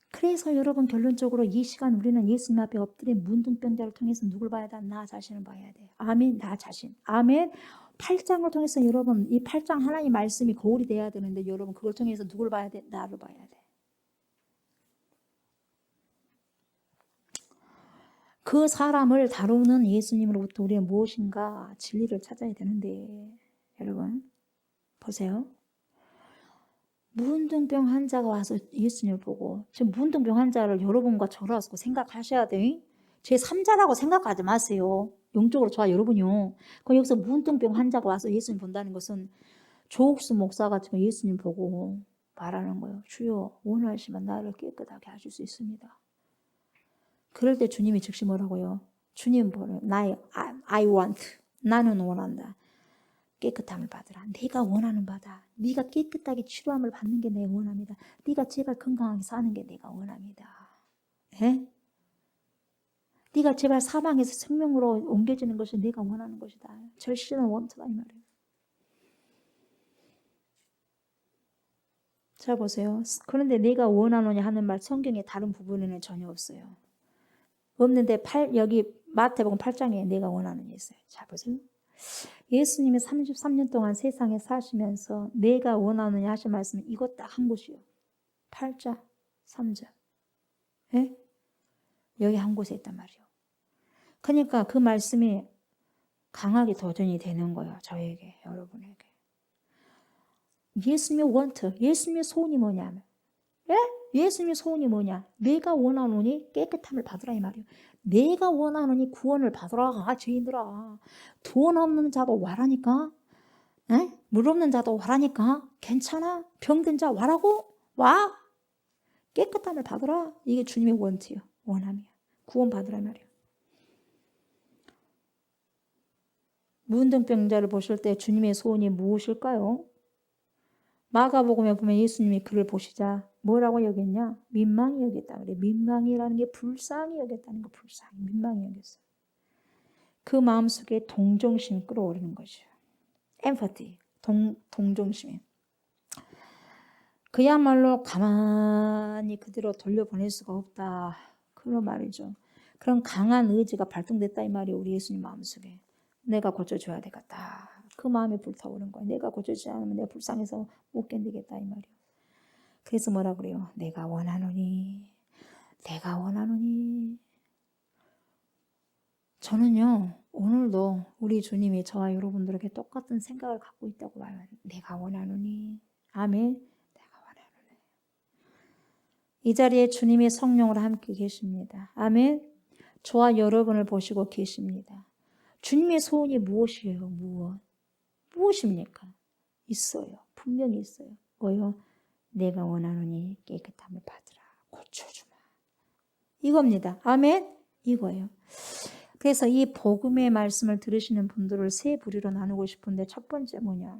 그래서 여러분, 결론적으로 이 시간 우리는 예수님 앞에 엎드린 문둥병자를 통해서 누굴 봐야 돼? 나 자신을 봐야 돼. 아멘. 나 자신. 아멘. 8장을 통해서 여러분, 이 8장 하나님 말씀이 거울이 돼야 되는데 여러분 그걸 통해서 누굴 봐야 돼? 나를 봐야 돼. 그 사람을 다루는 예수님으로부터 우리는 무엇인가 진리를 찾아야 되는데 여러분 보세요. 무운동병 환자가 와서 예수님을 보고 지금 무운동병 환자를 여러분과 저라고 생각하셔야 돼. 제 3자라고 생각하지 마세요. 영적으로 저와 여러분이요. 그럼 여기서 무운동병 환자가 와서 예수님 본다는 것은 조옥수 목사가 지금 예수님 보고 말하는 거예요. 주여 원하시면 나를 깨끗하게 하실 수 있습니다. 그럴 때 주님이 즉시 뭐라고요? 주님 보는 I want 나는 원한다. 깨끗함을 받으라. 내가 원하는 바다. 네가 깨끗하게 치료함을 받는 게 내가 원합니다. 네가 제발 건강하게 사는 게 내가 원합니다. 에? 네가 제발 사망에서 생명으로 옮겨지는 것이 내가 원하는 것이다. 절실한 원투다 이 말이에요. 자 보세요. 그런데 내가 원하노니 하는 말 성경의 다른 부분에는 전혀 없어요. 없는데 여기 마태복음 8장에 내가 원하노니 있어요. 자 보세요. 예수님이 33년 동안 세상에 사시면서 내가 원하느냐 하신 말씀은 이것 딱 한 곳이요. 8자, 3자. 예? 여기 한 곳에 있단 말이요. 그러니까 그 말씀이 강하게 도전이 되는 거예요. 저에게, 여러분에게. 예수님의 원트, 예수님의 소원이 뭐냐면 예? 예수님의 소원이 뭐냐? 내가 원하노니 깨끗함을 받으라 이 말이에요. 내가 원하노니 구원을 받으라. 죄인들아. 돈 없는 자도 와라니까. 에? 물 없는 자도 와라니까. 괜찮아. 병든 자 와라고. 와. 깨끗함을 받으라. 이게 주님의 원트요. 원함이야. 구원 받으라 말이에요. 무운동병자를 보실 때 주님의 소원이 무엇일까요? 마가복음에 보면 예수님이 그를 보시자 뭐라고 여겼냐? 민망히 여겼다 그래. 민망이라는 게 불쌍히 여겼다는 거. 불쌍히 민망히 여겼어요. 그 마음속에 동정심 끌어오르는 거죠. empathy, 동정심. 그야말로 가만히 그대로 돌려보낼 수가 없다. 그런 말이죠. 그런 강한 의지가 발동됐다 이 말이 우리 예수님 마음속에. 내가 고쳐줘야 되겠다. 그 마음이 불타오른 거야. 내가 고쳐주지 않으면 내가 불쌍해서 못 견디겠다 이 말이야. 그래서 뭐라 그래요? 내가 원하노니. 내가 원하노니. 저는요. 오늘도 우리 주님이 저와 여러분들에게 똑같은 생각을 갖고 있다고 말해요. 내가 원하노니. 아멘. 내가 원하노니. 이 자리에 주님의 성령으로 함께 계십니다. 아멘. 저와 여러분을 보시고 계십니다. 주님의 소원이 무엇이에요? 무엇입니까? 있어요. 분명히 있어요. 뭐요? 내가 원하노니 깨끗함을 받으라. 고쳐주마. 이겁니다. 아멘? 이거예요. 그래서 이 복음의 말씀을 들으시는 분들을 세 부류로 나누고 싶은데 첫 번째 뭐냐?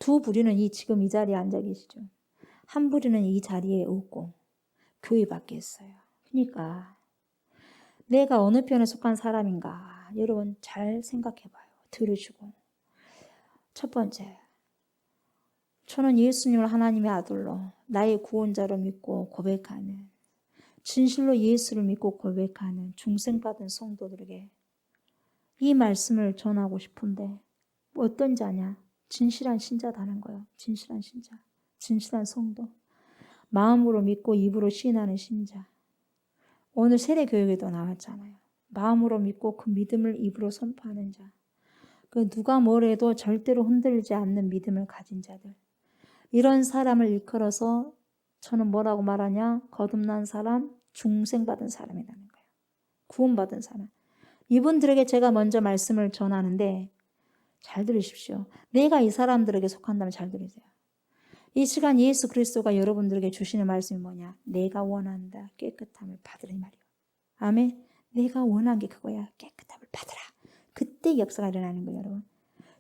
두 부류는 지금 이 자리에 앉아 계시죠. 한 부류는 이 자리에 없고 교회 밖에 있어요. 그러니까 내가 어느 편에 속한 사람인가? 여러분 잘 생각해 봐요. 들으시고. 첫 번째, 저는 예수님을 하나님의 아들로 나의 구원자로 믿고 고백하는 진실로 예수를 믿고 고백하는 중생받은 성도들에게 이 말씀을 전하고 싶은데 어떤 자냐? 진실한 신자다는 거예요. 진실한 신자. 진실한 성도. 마음으로 믿고 입으로 시인하는 신자. 오늘 세례교육에도 나왔잖아요. 마음으로 믿고 그 믿음을 입으로 선포하는 자. 그 누가 뭐래도 절대로 흔들리지 않는 믿음을 가진 자들. 이런 사람을 일컬어서 저는 뭐라고 말하냐? 거듭난 사람, 중생받은 사람이라는 거예요. 구원받은 사람. 이분들에게 제가 먼저 말씀을 전하는데 잘 들으십시오. 내가 이 사람들에게 속한다면 잘 들으세요. 이 시간 예수 그리스도가 여러분들에게 주시는 말씀이 뭐냐? 내가 원한다. 깨끗함을 받으라 이 말이에요. 아멘. 내가 원한 게 그거야. 깨끗함을 받으라. 그때 역사가 일어나는 거예요, 여러분.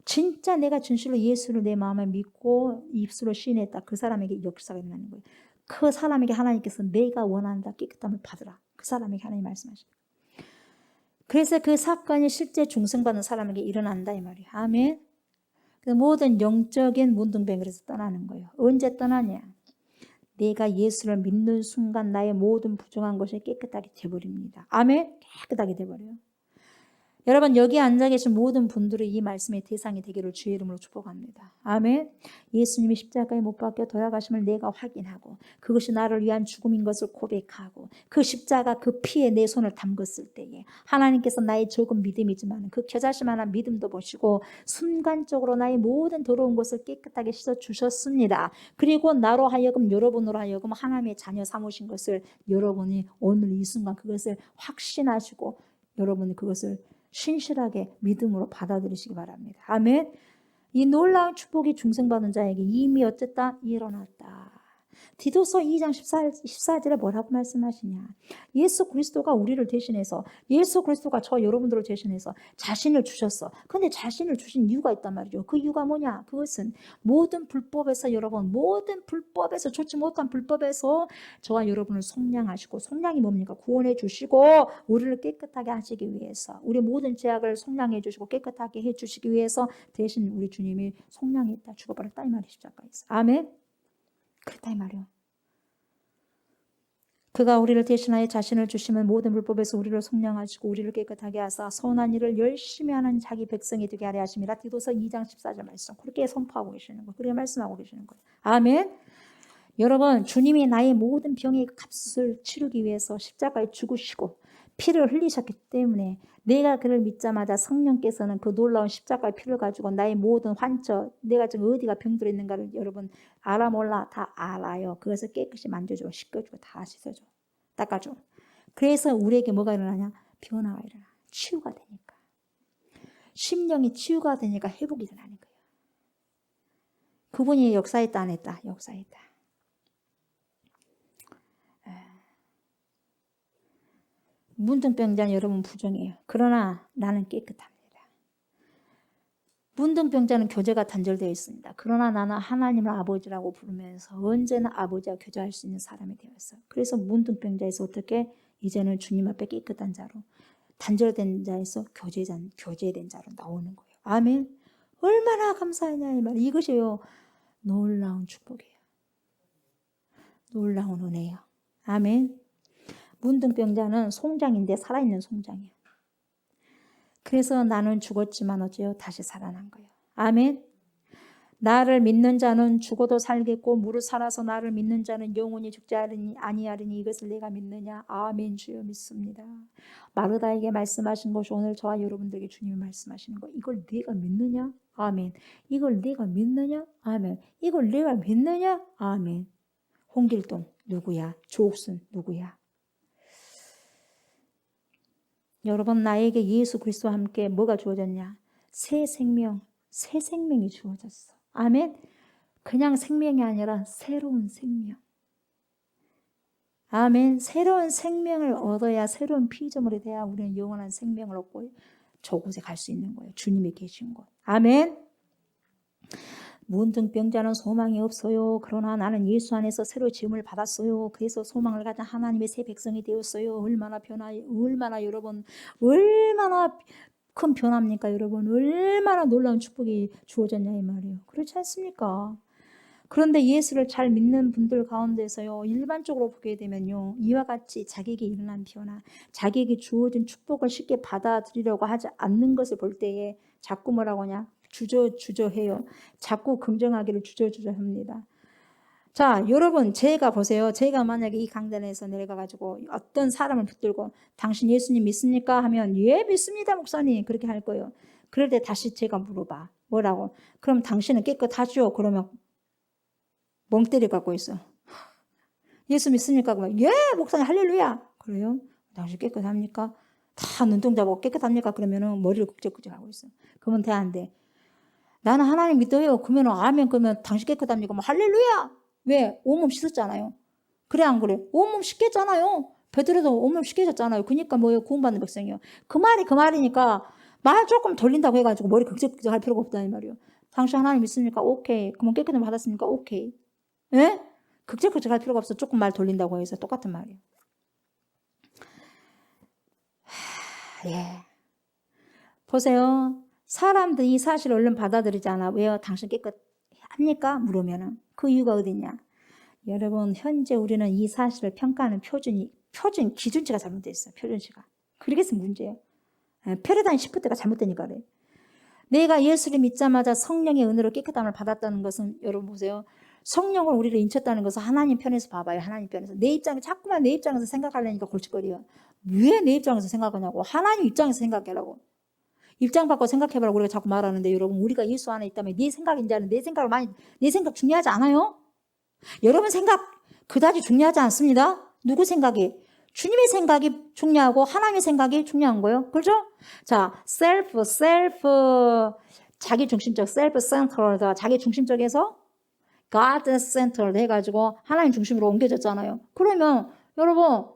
진짜 내가 진실로 예수를 내 마음에 믿고 입술로 시인했다. 그 사람에게 역사가 일어나는 거예요. 그 사람에게 하나님께서 내가 원한다. 깨끗함을 받으라. 그 사람에게 하나님 말씀하십니다. 그래서 그 사건이 실제 중생받는 사람에게 일어난다 이 말이에요. 아멘. 모든 영적인 문둥병에서 떠나는 거예요. 언제 떠나냐? 내가 예수를 믿는 순간 나의 모든 부정한 것이 깨끗하게 돼버립니다. 아멘. 깨끗하게 돼버려요. 여러분 여기 앉아 계신 모든 분들이 이 말씀의 대상이 되기를 주의 이름으로 축복합니다. 아멘. 예수님이 십자가에 못 박혀 돌아가심을 내가 확인하고 그것이 나를 위한 죽음인 것을 고백하고 그 십자가 그 피에 내 손을 담궜을 때에 하나님께서 나의 적은 믿음이지만 그 겨자씨만한 믿음도 보시고 순간적으로 나의 모든 더러운 것을 깨끗하게 씻어주셨습니다. 그리고 나로 하여금 여러분으로 하여금 하나님의 자녀 삼으신 것을 여러분이 오늘 이 순간 그것을 확신하시고 여러분이 그것을 신실하게 믿음으로 받아들이시기 바랍니다. 아멘. 이 놀라운 축복이 중생받은 자에게 이미 어쨌다? 일어났다. 디도서 2장 14절에 뭐라고 말씀하시냐. 예수 그리스도가 우리를 대신해서 예수 그리스도가 저 여러분들을 대신해서 자신을 주셨어. 근데 자신을 주신 이유가 있단 말이죠. 그 이유가 뭐냐. 그것은 모든 불법에서 여러분 모든 불법에서 좋지 못한 불법에서 저와 여러분을 속량하시고 속량이 뭡니까? 구원해 주시고 우리를 깨끗하게 하시기 위해서 우리 모든 죄악을 속량해 주시고 깨끗하게 해 주시기 위해서 대신 우리 주님이 속량했다 죽어버렸다 이 말이 십자가에서. 아멘. 그렇다 이 말이요. 그가 우리를 대신하여 자신을 주시면 모든 불법에서 우리를 속량하시고 우리를 깨끗하게 하사 선한 일을 열심히 하는 자기 백성이 되게 하려 하심이라. 디도서 2장 14절 말씀. 그렇게 선포하고 계시는 거예요. 그렇게 말씀하고 계시는 거예요. 아멘. 여러분 주님이 나의 모든 병의 값을 치르기 위해서 십자가에 죽으시고 피를 흘리셨기 때문에 내가 그를 믿자마자 성령께서는 그 놀라운 십자가의 피를 가지고 나의 모든 환처 내가 지금 어디가 병들어 있는가를 여러분 알아 몰라 다 알아요. 그것을 깨끗이 만져주고 씻겨주고 다 씻어줘 닦아줘. 그래서 우리에게 뭐가 일어나냐? 변화가 일어나. 치유가 되니까. 심령이 치유가 되니까 회복이 일어나는 거예요. 그분이 역사했다 안 했다? 역사했다. 문둥병자는 여러분 부정해요. 그러나 나는 깨끗합니다. 문둥병자는 교제가 단절되어 있습니다. 그러나 나는 하나님을 아버지라고 부르면서 언제나 아버지와 교제할 수 있는 사람이 되었어요. 그래서 문둥병자에서 어떻게 이제는 주님 앞에 깨끗한 자로 단절된 자에서 교제된 자로 나오는 거예요. 아멘. 얼마나 감사하냐 이 말. 이것이요 놀라운 축복이에요. 놀라운 은혜예요. 아멘. 문둥병자는 송장인데 살아있는 송장이에요. 그래서 나는 죽었지만 어째요? 다시 살아난 거예요. 아멘. 나를 믿는 자는 죽어도 살겠고 무릇 살아서 나를 믿는 자는 영원히 죽지 아니하리니 이것을 내가 믿느냐? 아멘. 주여 믿습니다. 마르다에게 말씀하신 것이 오늘 저와 여러분들에게 주님이 말씀하시는 거. 이걸 내가 믿느냐? 아멘. 이걸 내가 믿느냐? 아멘. 이걸 내가 믿느냐? 아멘. 홍길동 누구야? 조옥순 누구야? 여러분 나에게 예수 그리스도와 함께 뭐가 주어졌냐? 새 생명이 주어졌어. 아멘. 그냥 생명이 아니라 새로운 생명. 아멘. 새로운 생명을 얻어야 새로운 피조물이 돼야 우리는 영원한 생명을 얻고 저곳에 갈 수 있는 거예요. 주님이 계신 곳. 아멘. 문둥병자는 소망이 없어요. 그러나 나는 예수 안에서 새로 지음을 받았어요. 그래서 소망을 가진 하나님의 새 백성이 되었어요. 얼마나 여러분 얼마나 큰 변화입니까 여러분. 얼마나 놀라운 축복이 주어졌냐 이 말이에요. 그렇지 않습니까? 그런데 예수를 잘 믿는 분들 가운데서요 일반적으로 보게 되면요 이와 같이 자기에게 일어난 변화 자기에게 주어진 축복을 쉽게 받아들이려고 하지 않는 것을 볼 때에 자꾸 뭐라고 하냐 주저해요. 자꾸 긍정하기를 주저합니다. 자, 여러분 제가 보세요. 제가 만약에 이 강단에서 내려가가지고 어떤 사람을 붙들고 당신 예수님 믿습니까? 하면 예 믿습니다 목사님 그렇게 할 거예요. 그럴 때 다시 제가 물어봐. 뭐라고? 그럼 당신은 깨끗하죠? 그러면 멍 때려 갖고 있어. 예수 믿습니까? 그러면 예 목사님 할렐루야. 그래요? 당신 깨끗합니까? 다 눈동자 보고 깨끗합니까? 그러면은 머리를 굽적굽적하고 있어. 그러면 돼 안 돼? 나는 하나님 믿어요. 그러면 아멘. 그러면 당신 깨끗합니까? 뭐 할렐루야. 왜? 온몸 씻었잖아요. 그래 안 그래? 온몸 씻겼잖아요. 베드로도 온몸 씻겨졌잖아요. 그러니까 뭐예요? 구원받는 백성이요. 그 말이니까 말 조금 돌린다고 해가지고 머리 극적극적 할 필요가 없다 이 말이에요. 당신 하나님 믿습니까? 오케이. 그러면 깨끗함 받았습니까? 오케이. 예? 극적극적 할 필요가 없어. 조금 말 돌린다고 해서 똑같은 말이에요. 예. 보세요. 사람들이 이 사실을 얼른 받아들이지 않아. 왜요? 당신 깨끗합니까? 물으면은 그 이유가 어디냐? 여러분 현재 우리는 이 사실을 평가하는 표준 기준치가 잘못되어 있어요. 표준치가. 그러겠어 문제예요. 패러다임 시프트가 잘못되니까 그래. 내가 예수를 믿자마자 성령의 은혜로 깨끗함을 받았다는 것은 여러분 보세요. 성령을 우리를 인쳤다는 것은 하나님 편에서 봐봐요. 하나님 편에서. 내 입장에 자꾸만 내 입장에서 생각하려니까 골칫거리야. 왜 내 입장에서 생각하냐고. 하나님 입장에서 생각해라고. 입장 바꿔 생각해보라고 우리가 자꾸 말하는데 여러분 우리가 예수 안에 있다면 네 생각인지 아는 내 생각을 많이 내 생각 중요하지 않아요? 여러분 생각 그다지 중요하지 않습니다. 누구 생각이? 주님의 생각이 중요하고 하나님의 생각이 중요한 거예요. 그렇죠? 자, 자기 중심적, self-centered, 자기 중심적에서 God-centered 해가지고 하나님 중심으로 옮겨졌잖아요. 그러면 여러분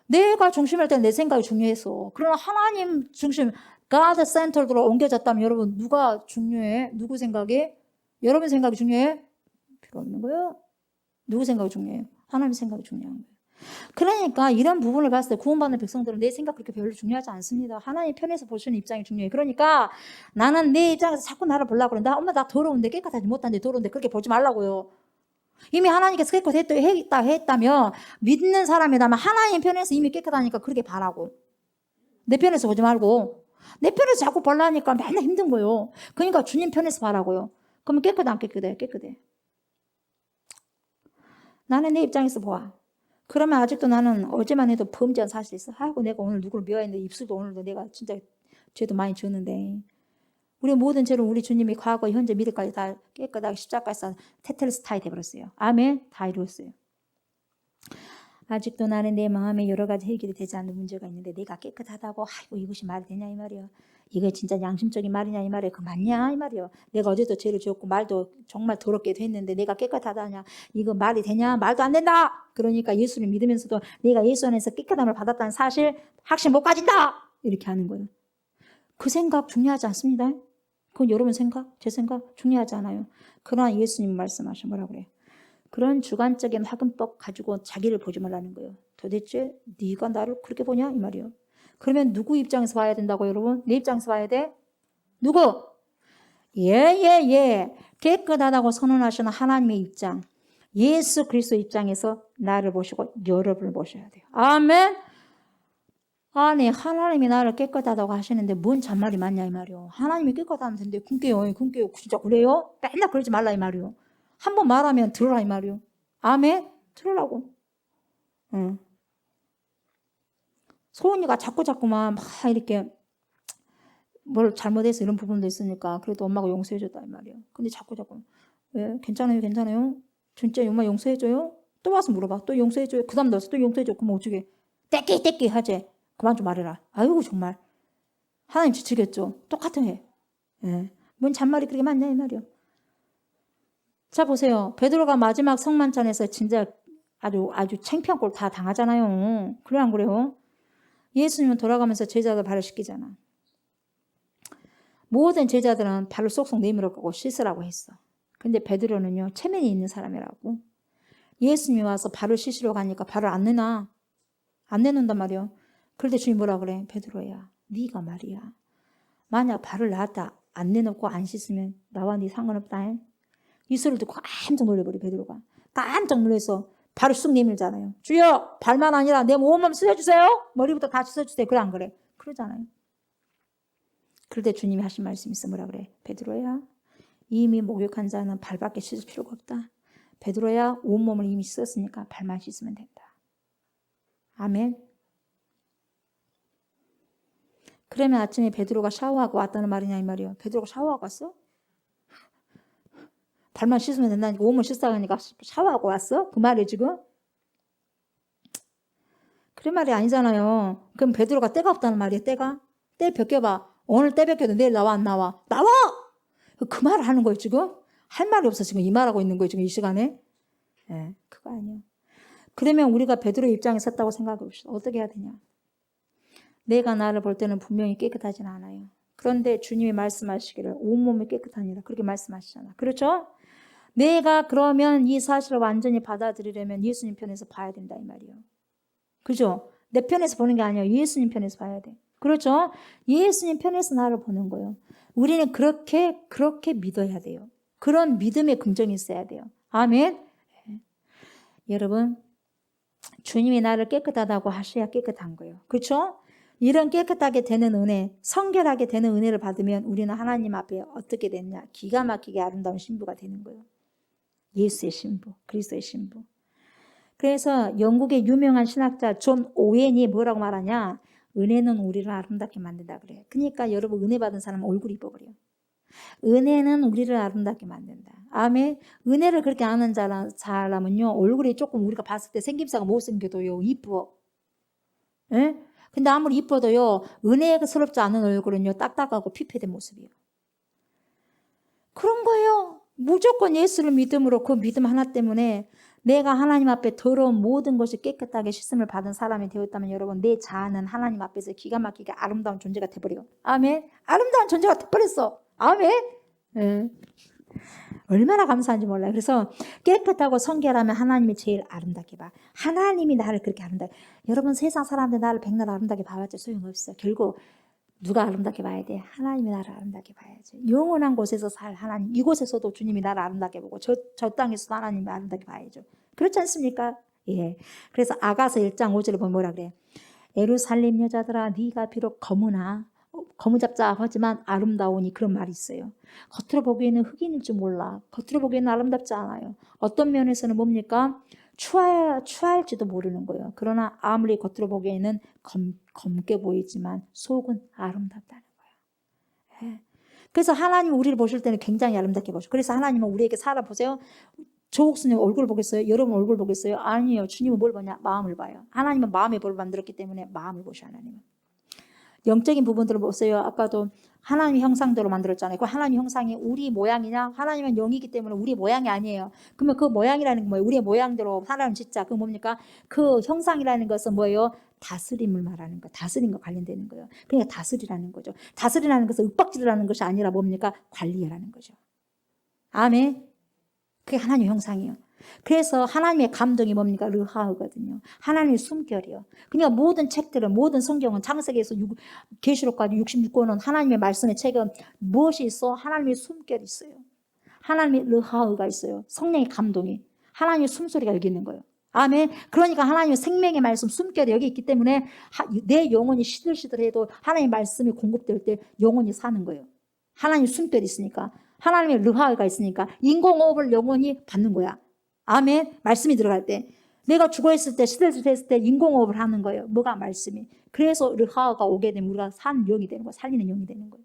내가 중심일 때 내 생각이 중요했어. 그러나 하나님 중심, God-centered로 옮겨졌다면 여러분 누가 중요해? 누구 생각이? 여러분 생각이 중요해? 필요 없는 거예요. 누구 생각이 중요해요? 하나님 생각이 중요한 거예요. 그러니까 이런 부분을 봤을 때 구원받는 백성들은 내 생각 그렇게 별로 중요하지 않습니다. 하나님 편에서 보시는 입장이 중요해요. 그러니까 나는 내 입장에서 자꾸 나를 보려고 그래. 엄마 나 더러운데 깨끗하지 못한데 더러운데 그렇게 보지 말라고요. 이미 하나님께서 깨끗했다면 믿는 사람이라면 하나님 편에서 이미 깨끗하니까 그렇게 바라고. 내 편에서 보지 말고 내 편에서 자꾸 보려니까 맨날 힘든 거예요. 그러니까 주님 편에서 바라고요. 그러면 깨끗해 안 깨끗해? 깨끗해. 나는 내 입장에서 보아. 그러면 아직도 나는 어제만 해도 범죄한 사실이 있어. 아이고 내가 오늘 누구를 미워했는데 입술도 오늘도 내가 진짜 죄도 많이 졌는데 우리 모든 죄를 우리 주님이 과거 현재 미래까지 다 깨끗하게 십자가에서 테텔스타이 돼버렸어요. 아멘. 다 이루었어요. 아직도 나는 내 마음에 여러 가지 해결이 되지 않는 문제가 있는데 내가 깨끗하다고 아이고 이것이 말이 되냐 이 말이야. 이게 진짜 양심적인 말이냐 이 말이야. 그 맞냐 이 말이야. 내가 어제도 죄를 지었고 말도 정말 더럽게 됐는데 내가 깨끗하다냐. 이거 말이 되냐. 말도 안 된다. 그러니까 예수를 믿으면서도 내가 예수 안에서 깨끗함을 받았다는 사실 확신 못 가진다. 이렇게 하는 거예요. 그 생각 중요하지 않습니다. 그건 여러분 생각, 제 생각 중요하지 않아요. 그러나 예수님 말씀하신 뭐라 그래요? 그런 주관적인 화근법 가지고 자기를 보지 말라는 거예요. 도대체 네가 나를 그렇게 보냐 이 말이에요. 그러면 누구 입장에서 봐야 된다고 여러분? 내 입장에서 봐야 돼? 누구? 예. 깨끗하다고 선언하시는 하나님의 입장. 예수 그리스도 입장에서 나를 보시고 여러분을 보셔야 돼요. 아멘. 아니 하나님이 나를 깨끗하다고 하시는데 뭔 잔말이 맞냐 이 말이요. 하나님이 깨끗하면 된대. 굶게요. 진짜 그래요? 맨날 그러지 말라 이 말이요. 한 번 말하면 들으라 이 말이요. 아멘. 들으라고. 응. 소은이가 자꾸만 막 이렇게 뭘 잘못해서 이런 부분도 있으니까 그래도 엄마가 용서해줬다 이 말이요. 근데 자꾸 왜 괜찮아요? 진짜 엄마 용서해줘요? 또 와서 물어봐. 또 용서해줘요? 그 다음 넣어서 또 용서해줘. 그럼 어쩌게? 떼끼 하지. 그만 좀 말해라. 아이고 정말 하나님 지치겠죠. 똑같아 해. 예. 뭔 잔말이 그렇게 많냐 이 말이요. 자 보세요. 베드로가 마지막 성만찬에서 진짜 아주 창피한 꼴 다 당하잖아요. 그래 안 그래요? 예수님은 돌아가면서 제자들 발을 씻기잖아. 모든 제자들은 발을 쏙쏙 내밀어가고 씻으라고 했어. 근데 베드로는요 체면이 있는 사람이라고. 예수님이 와서 발을 씻으러 가니까 발을 안 내놓는단 말이요. 그럴 때 주님이 뭐라 그래? 베드로야 네가 말이야. 만약 발을 나한테 안 내놓고 안 씻으면 나와 네 상관없다. 이 소리를 듣고 깜짝 놀래버려 베드로가. 깜짝 놀라서 발을 쑥 내밀잖아요. 주여 발만 아니라 내 온몸 씻어주세요. 머리부터 다 씻어주세요. 그래 안 그래? 그러잖아요. 그럴 때 주님이 하신 말씀이 있어. 뭐라 그래? 베드로야 이미 목욕한 자는 발밖에 씻을 필요가 없다. 베드로야 온몸을 이미 씻었으니까 발만 씻으면 된다. 아멘. 그러면 아침에 베드로가 샤워하고 왔다는 말이냐 이 말이에요. 베드로가 샤워하고 왔어? 발만 씻으면 된다니까 온몸 씻어가니까 샤워하고 왔어? 그 말이 지금? 그런 말이 아니잖아요. 그럼 베드로가 때가 없다는 말이에요. 때가? 때 벗겨봐. 오늘 때 벗겨도 내일 나와 안 나와? 나와! 그 말을 하는 거예요 지금? 할 말이 없어 지금 이 말하고 있는 거예요 지금 이 시간에? 네, 그거 아니에요. 그러면 우리가 베드로의 입장에 섰다고 생각해 봅시다. 어떻게 해야 되냐? 내가 나를 볼 때는 분명히 깨끗하진 않아요. 그런데 주님이 말씀하시기를 온몸이 깨끗하니라 그렇게 말씀하시잖아. 그렇죠? 내가 그러면 이 사실을 완전히 받아들이려면 예수님 편에서 봐야 된다 이 말이에요. 그죠? 내 편에서 보는 게 아니에요. 예수님 편에서 봐야 돼. 그렇죠? 예수님 편에서 나를 보는 거예요. 우리는 그렇게 믿어야 돼요. 그런 믿음의 긍정이 있어야 돼요. 아멘. 여러분 주님이 나를 깨끗하다고 하셔야 깨끗한 거예요. 그렇죠? 이런 깨끗하게 되는 은혜, 성결하게 되는 은혜를 받으면 우리는 하나님 앞에 어떻게 되느냐? 기가 막히게 아름다운 신부가 되는 거예요. 예수의 신부, 그리스도의 신부. 그래서 영국의 유명한 신학자 존 오웬이 뭐라고 말하냐? 은혜는 우리를 아름답게 만든다 그래요. 그러니까 여러분 은혜 받은 사람은 얼굴이 이뻐버려요. 은혜는 우리를 아름답게 만든다. 아멘. 은혜를 그렇게 아는 사람은요, 얼굴이 조금 우리가 봤을 때 생김새가 못생겨도요, 이뻐. 예? 근데 아무리 이뻐도요, 은혜스럽지 않은 얼굴은요, 딱딱하고 피폐된 모습이에요. 그런 거예요. 무조건 예수를 믿음으로 그 믿음 하나 때문에 내가 하나님 앞에 더러운 모든 것이 깨끗하게 씻음을 받은 사람이 되었다면 여러분, 내 자아는 하나님 앞에서 기가 막히게 아름다운 존재가 돼버려요. 아멘. 아름다운 존재가 돼버렸어. 아멘. 네. 얼마나 감사한지 몰라요. 그래서 깨끗하고 성결하면 하나님이 제일 아름답게 봐. 하나님이 나를 그렇게 아름답게. 여러분 세상 사람들 나를 백날 아름답게 봐봤자 소용없어요. 결국 누가 아름답게 봐야 돼? 하나님이 나를 아름답게 봐야지. 영원한 곳에서 살 하나님. 이곳에서도 주님이 나를 아름답게 보고 저 땅에서도 하나님이 아름답게 봐야죠. 그렇지 않습니까? 예. 그래서 아가서 1장 5절에 보면 뭐라 그래? 예루살렘 여자들아 네가 비록 거무잡잡하지만 아름다우니 그런 말이 있어요. 겉으로 보기에는 흑인일 줄 몰라. 겉으로 보기에는 아름답지 않아요. 어떤 면에서는 뭡니까? 추할지도 모르는 거예요. 그러나 아무리 겉으로 보기에는 검게 보이지만 속은 아름답다는 거예요. 예. 그래서 하나님 우리를 보실 때는 굉장히 아름답게 보셔. 그래서 하나님은 우리에게 살아보세요. 조옥수님 얼굴 보겠어요? 여러분 얼굴 보겠어요? 아니에요. 주님은 뭘 보냐? 마음을 봐요. 하나님은 마음의 볼을 만들었기 때문에 마음을 보셔. 하나님은. 영적인 부분들을 보세요. 아까도 하나님의 형상대로 만들었잖아요. 그 하나님의 형상이 우리 모양이냐? 하나님은 영이기 때문에 우리 모양이 아니에요. 그러면 그 모양이라는 건 뭐예요? 우리의 모양대로 사람을 짓자. 그 뭡니까? 그 형상이라는 것은 뭐예요? 다스림을 말하는 거. 다스림과 관련되는 거예요. 그러니까 다스리라는 거죠. 다스리라는 것은 윽박지르라는 것이 아니라 뭡니까? 관리하라는 거죠. 아멘. 그게 하나님의 형상이에요. 그래서 하나님의 감동이 뭡니까? 르하우거든요. 하나님의 숨결이요. 그러니까 모든 책들은, 모든 성경은 창세기에서 계시록까지 66권은 하나님의 말씀의 책은 무엇이 있어? 하나님의 숨결이 있어요. 하나님의 르하우가 있어요. 성령의 감동이. 하나님의 숨소리가 여기 있는 거예요. 아멘. 그러니까 하나님의 생명의 말씀 숨결이 여기 있기 때문에 내 영혼이 시들시들해도 하나님의 말씀이 공급될 때 영혼이 사는 거예요. 하나님의 숨결이 있으니까. 하나님의 르하우가 있으니까 인공호흡을 영혼이 받는 거야. 아멘. 말씀이 들어갈 때 내가 죽어있을 때 시들시들했을 때 인공호흡을 하는 거예요. 뭐가 말씀이. 그래서 르하우가 오게 되면 우리가 산 영이 되는 거예요. 살리는 영이 되는 거예요.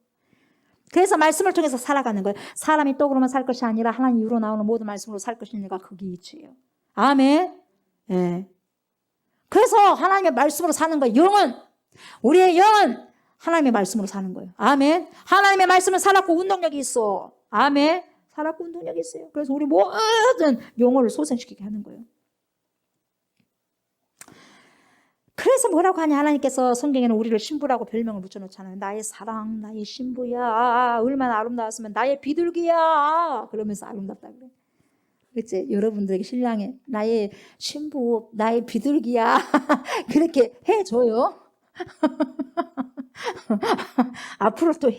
그래서 말씀을 통해서 살아가는 거예요. 사람이 떡으로만 살 것이 아니라 하나님 입으로 나오는 모든 말씀으로 살 것이니까 그게 이치예요. 아멘. 예. 그래서 하나님의 말씀으로 사는 거예요. 영은, 우리의 영은 하나님의 말씀으로 사는 거예요. 아멘. 하나님의 말씀은 살았고 운동력이 있어. 아멘. 살았고 운동력이 있어요. 그래서 우리 모든 영혼을 소생시키게 하는 거예요. 그래서 뭐라고 하냐? 하나님께서 성경에는 우리를 신부라고 별명을 붙여놓잖아요. 나의 사랑, 나의 신부야. 얼마나 아름다웠으면 나의 비둘기야. 그러면서 아름답다 그래. 그치? 여러분들에게 신랑이 나의 신부, 나의 비둘기야. 그렇게 해줘요. 앞으로 또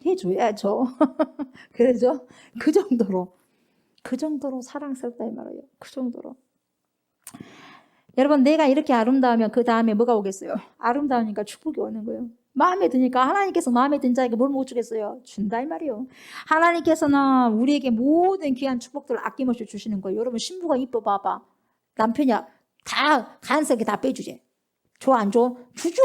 해줘야죠. 그래죠? 그 정도로 사랑스럽다 이 말이에요. 그 정도로. 여러분, 내가 이렇게 아름다우면 그 다음에 뭐가 오겠어요? 아름다우니까 축복이 오는 거예요. 마음에 드니까 하나님께서 마음에 든 자에게 뭘 못 주겠어요? 준다 이 말이에요. 하나님께서는 우리에게 모든 귀한 축복들을 아낌없이 주시는 거예요. 여러분, 신부가 이뻐 봐봐. 남편이 다 간섭게 다 빼주지. 줘 안 줘? 주죠.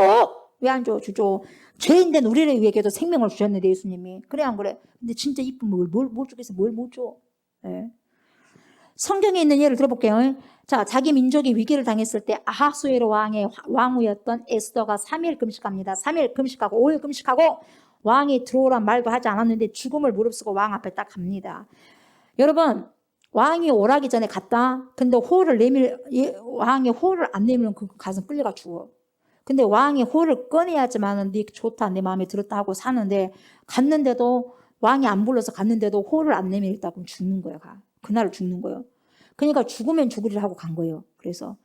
왜 안 줘? 주죠. 죄인된 우리를 위해서도 생명을 주셨는데 예수님이. 그래 안 그래? 근데 진짜 이쁘면 뭘 주겠어? 뭘 못 줘? 네. 성경에 있는 예를 들어볼게요. 자, 자기 민족이 위기를 당했을 때 아하수에로 왕의 왕후였던 에스더가 3일 금식합니다. 3일 금식하고 5일 금식하고 왕이 들어오란 말도 하지 않았는데 죽음을 무릅쓰고 왕 앞에 딱 갑니다. 여러분, 왕이 오라기 전에 갔다. 근데 왕이 호를 안 내밀면 그 가서 끌려가 죽어. 근데 왕이 호를 꺼내야지만 네 좋다, 내 마음에 들었다 하고 사는데 갔는데도 왕이 안 불러서 갔는데도 호를 안 내밀다 그럼 죽는 거야. 그날 죽는 거예요. 그러니까 죽으면 죽으리라 하고 간 거예요. 그래서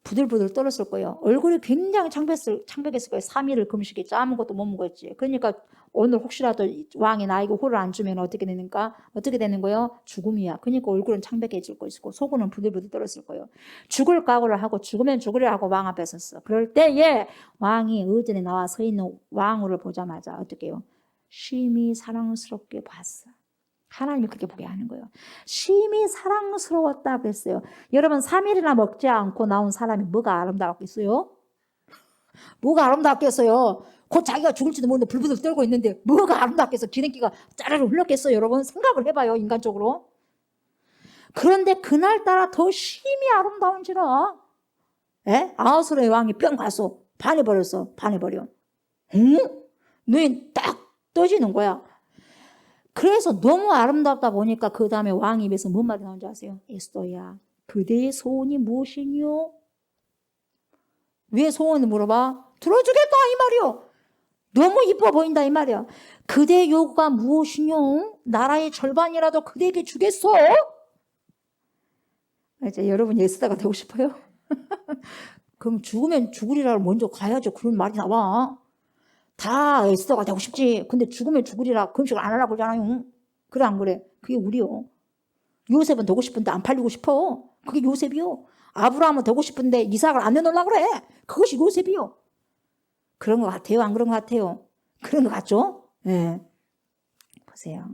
부들부들 떨었을 거예요. 얼굴이 굉장히 창백했을 거예요. 3일을 금식했지. 아무것도 못 먹었지. 그러니까 오늘 혹시라도 왕이 나에게 호를 안 주면 어떻게 되는가? 어떻게 되는 거예요? 죽음이야. 그러니까 얼굴은 창백해질 것이고 속은 부들부들 떨었을 거예요. 죽을 각오를 하고 죽으면 죽으려 하고 왕 앞에 섰어. 그럴 때에 왕이 의전에 나와 서 있는 왕후를 보자마자 어떻게 해요? 심히 사랑스럽게 봤어. 하나님이 그렇게 보게 하는 거예요. 심히 사랑스러웠다 그랬어요. 여러분 3일이나 먹지 않고 나온 사람이 뭐가 아름다웠겠어요? 뭐가 아름다웠겠어요? 곧 자기가 죽을지도 모르는데 불부들 떨고 있는데 뭐가 아름답겠어? 기름기가 짜르르 흘렀겠어요? 여러분 생각을 해봐요. 인간적으로. 그런데 그날따라 더 심히 아름다운지라. 아하수르의 왕이 뿅 가서 반해버렸어. 반해버려. 응? 눈이 딱 떠지는 거야. 그래서 너무 아름답다 보니까 그 다음에 왕 입에서 뭔 말이 나온지 아세요? 에스더야, 그대의 소원이 무엇이뇨? 왜 소원을 물어봐? 들어주겠다 이 말이요. 너무 이뻐 보인다 이 말이야. 그대의 요구가 무엇이뇨? 나라의 절반이라도 그대에게 주겠소? 이제 여러분 에스더가 되고 싶어요? 그럼 죽으면 죽으리라 먼저 가야죠. 그런 말이 나와. 다 에스더가 되고 싶지. 근데 죽으면 죽으리라 금식을 안 하려고 그러잖아요. 그래 안 그래? 그게 우리요. 요셉은 되고 싶은데 안 팔리고 싶어. 그게 요셉이요. 아브라함은 되고 싶은데 이삭을 안 내놓으려고 그래. 그것이 요셉이요. 그런 것 같아요? 안 그런 것 같아요? 그런 것 같죠? 네. 보세요.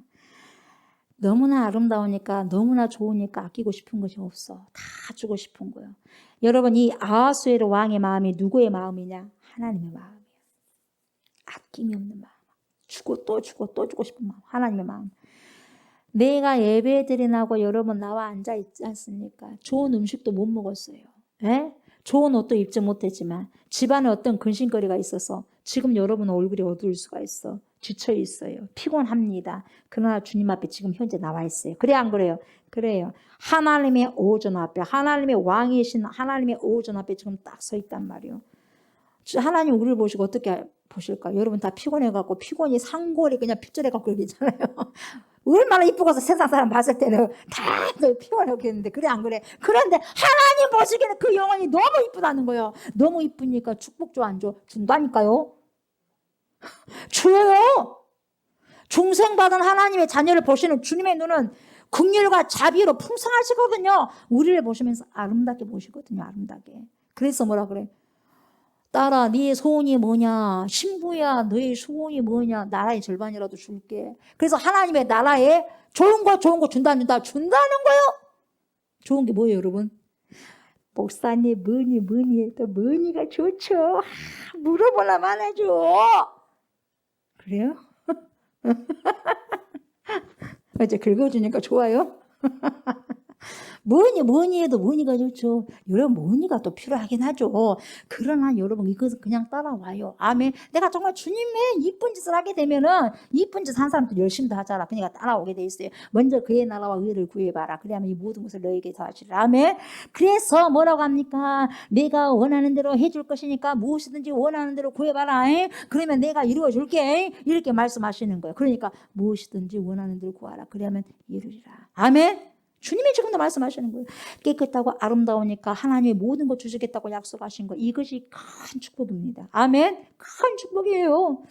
너무나 아름다우니까 너무나 좋으니까 아끼고 싶은 것이 없어. 다 주고 싶은 거예요. 여러분 이 아하수에르 왕의 마음이 누구의 마음이냐? 하나님의 마음이에요. 아낌이 없는 마음. 주고 또 주고 또 주고 싶은 마음. 하나님의 마음. 내가 예배 드리나고 여러분 나와 앉아 있지 않습니까? 좋은 음식도 못 먹었어요. 좋은 옷도 입지 못했지만 집안에 어떤 근심거리가 있어서 지금 여러분 얼굴이 어두울 수가 있어. 지쳐 있어요. 피곤합니다. 그러나 주님 앞에 지금 현재 나와 있어요. 그래 안 그래요? 그래요. 하나님의 오전 앞에 하나님의 왕이신 하나님의 오전 앞에 지금 딱 서 있단 말이에요. 하나님 우리를 보시고 어떻게 보실까? 여러분 다 피곤해갖고 피곤이 상골이 그냥 핏절해갖고 그러잖아요 얼마나 이쁘고서 세상 사람 봤을 때는 다 피곤하겠는데 그래 안 그래? 그런데 하나님 보시기에는 그 영혼이 너무 이쁘다는 거예요. 너무 이쁘니까 축복 줘 안 줘? 준다니까요. 줘요. 중생받은 하나님의 자녀를 보시는 주님의 눈은 긍휼과 자비로 풍성하시거든요. 우리를 보시면서 아름답게 보시거든요. 아름답게. 그래서 뭐라 그래? 딸아 네 소원이 뭐냐? 신부야 너의 소원이 뭐냐? 나라의 절반이라도 줄게. 그래서 하나님의 나라에 좋은 거 준다는 거예요. 좋은 게 뭐예요 여러분? 목사님 뭐니 해도 뭐니가 좋죠. 물어보나만 해줘. 그래요? 이제 긁어주니까 좋아요? 뭐니 해도 뭐니가 좋죠. 여러분 뭐니가 또 필요하긴 하죠. 그러나 여러분 이것은 그냥 따라와요. 아멘. 내가 정말 주님의 이쁜 짓을 하게 되면은 이쁜 짓 한 사람도 열심히 하잖아. 그러니까 따라오게 돼 있어요. 먼저 그의 나라와 의를 구해봐라. 그래야만 이 모든 것을 너에게 더하시리라. 아멘. 그래서 뭐라고 합니까? 내가 원하는 대로 해줄 것이니까 무엇이든지 원하는 대로 구해봐라. 그러면 내가 이루어줄게. 이렇게 말씀하시는 거예요. 그러니까 무엇이든지 원하는 대로 구하라. 그래야만 이루리라. 아멘. 주님이 지금도 말씀하시는 거예요. 깨끗하고 아름다우니까 하나님의 모든 것 주시겠다고 약속하신 거. 이것이 큰 축복입니다. 아멘. 큰 축복이에요.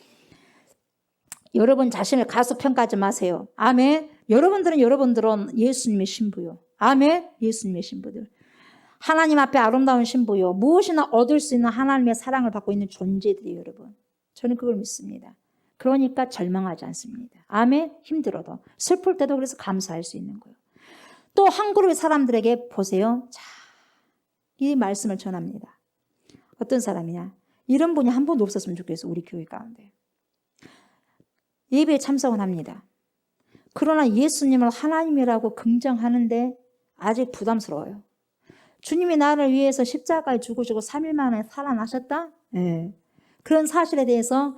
여러분 자신을 가소평가하지 마세요. 아멘. 여러분들은 예수님의 신부요. 아멘. 예수님의 신부들. 하나님 앞에 아름다운 신부요. 무엇이나 얻을 수 있는 하나님의 사랑을 받고 있는 존재들이에요. 여러분. 저는 그걸 믿습니다. 그러니까 절망하지 않습니다. 아멘. 힘들어도 슬플 때도 그래서 감사할 수 있는 거예요. 또 한 그룹의 사람들에게 보세요. 자, 이 말씀을 전합니다. 어떤 사람이냐? 이런 분이 한 분도 없었으면 좋겠어. 우리 교회 가운데. 예배에 참석은 합니다. 그러나 예수님을 하나님이라고 긍정하는데 아직 부담스러워요. 주님이 나를 위해서 십자가에 죽으시고 3일 만에 살아나셨다? 네. 그런 사실에 대해서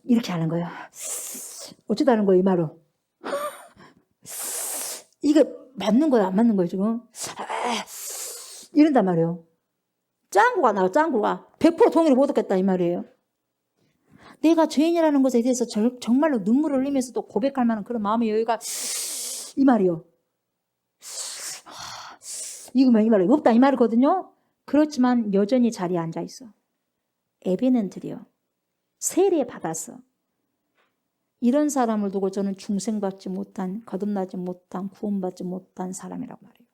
이렇게 하는 거예요. 어쩌다는 거예요, 이 말로. 이게 맞는 거야, 안 맞는 거야, 지금? 이런단 말이에요. 짱구가 나와, 짱구가. 100% 동의를 못 얻겠다, 이 말이에요. 내가 죄인이라는 것에 대해서 정말로 눈물을 흘리면서도 고백할 만한 그런 마음의 여유가 이 말이요. 이거면 이 말이 없다, 이 말이거든요. 그렇지만 여전히 자리에 앉아 있어. 예배는 드려. 세례 받았어. 이런 사람을 두고 저는 중생받지 못한, 거듭나지 못한, 구원받지 못한 사람이라고 말해요.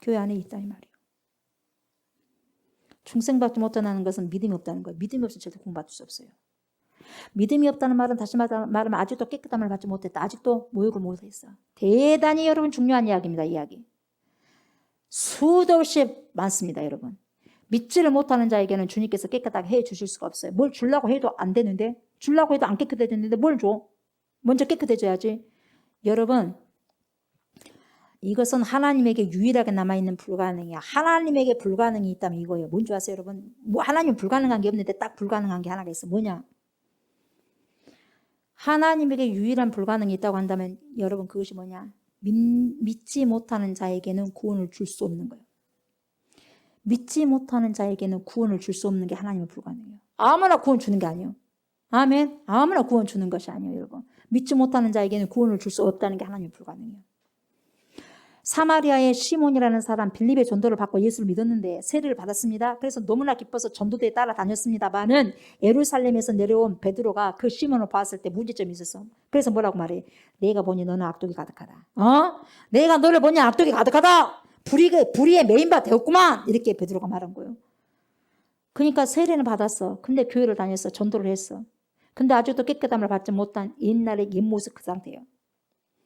교회 안에 있다 이 말이에요. 중생받지 못하는 것은 믿음이 없다는 거예요. 믿음이 없으면 절대 구원받을 수 없어요. 믿음이 없다는 말은 다시 말하면 아직도 깨끗함을 받지 못했다. 아직도 모욕을 못했어. 대단히 여러분 중요한 이야기입니다. 이 이야기. 수도 없이 많습니다. 여러분. 믿지를 못하는 자에게는 주님께서 깨끗하게 해주실 수가 없어요. 뭘 주려고 해도 안 되는데, 주려고 해도 안 깨끗해지는데 뭘 줘? 먼저 깨끗해져야지. 여러분, 이것은 하나님에게 유일하게 남아있는 불가능이야. 하나님에게 불가능이 있다면 이거예요. 뭔지 아세요, 여러분? 뭐 하나님 불가능한 게 없는데 딱 불가능한 게 하나가 있어. 뭐냐? 하나님에게 유일한 불가능이 있다고 한다면 여러분 그것이 뭐냐? 믿지 못하는 자에게는 구원을 줄 수 없는 거예요. 믿지 못하는 자에게는 구원을 줄 수 없는 게 하나님의 불가능해요. 아무나 구원 주는 게 아니에요. 아멘. 아무나 구원 주는 것이 아니에요, 여러분. 믿지 못하는 자에게는 구원을 줄 수 없다는 게 하나님의 불가능해요. 사마리아의 시몬이라는 사람 빌립의 전도를 받고 예수를 믿었는데 세례를 받았습니다. 그래서 너무나 기뻐서 전도대에 따라다녔습니다만은 예루살렘에서 내려온 베드로가 그 시몬을 봤을 때 문제점이 있었어. 그래서 뭐라고 말해? 내가 보니 너는 악독이 가득하다. 내가 너를 보니 악독이 가득하다. 불의의 메인바 되었구만. 이렇게 베드로가 말한 거예요. 그러니까 세례는 받았어. 근데 교회를 다녔어. 전도를 했어. 근데 아직도 깨끗함을 받지 못한 옛날의 옛모습 그 상태예요.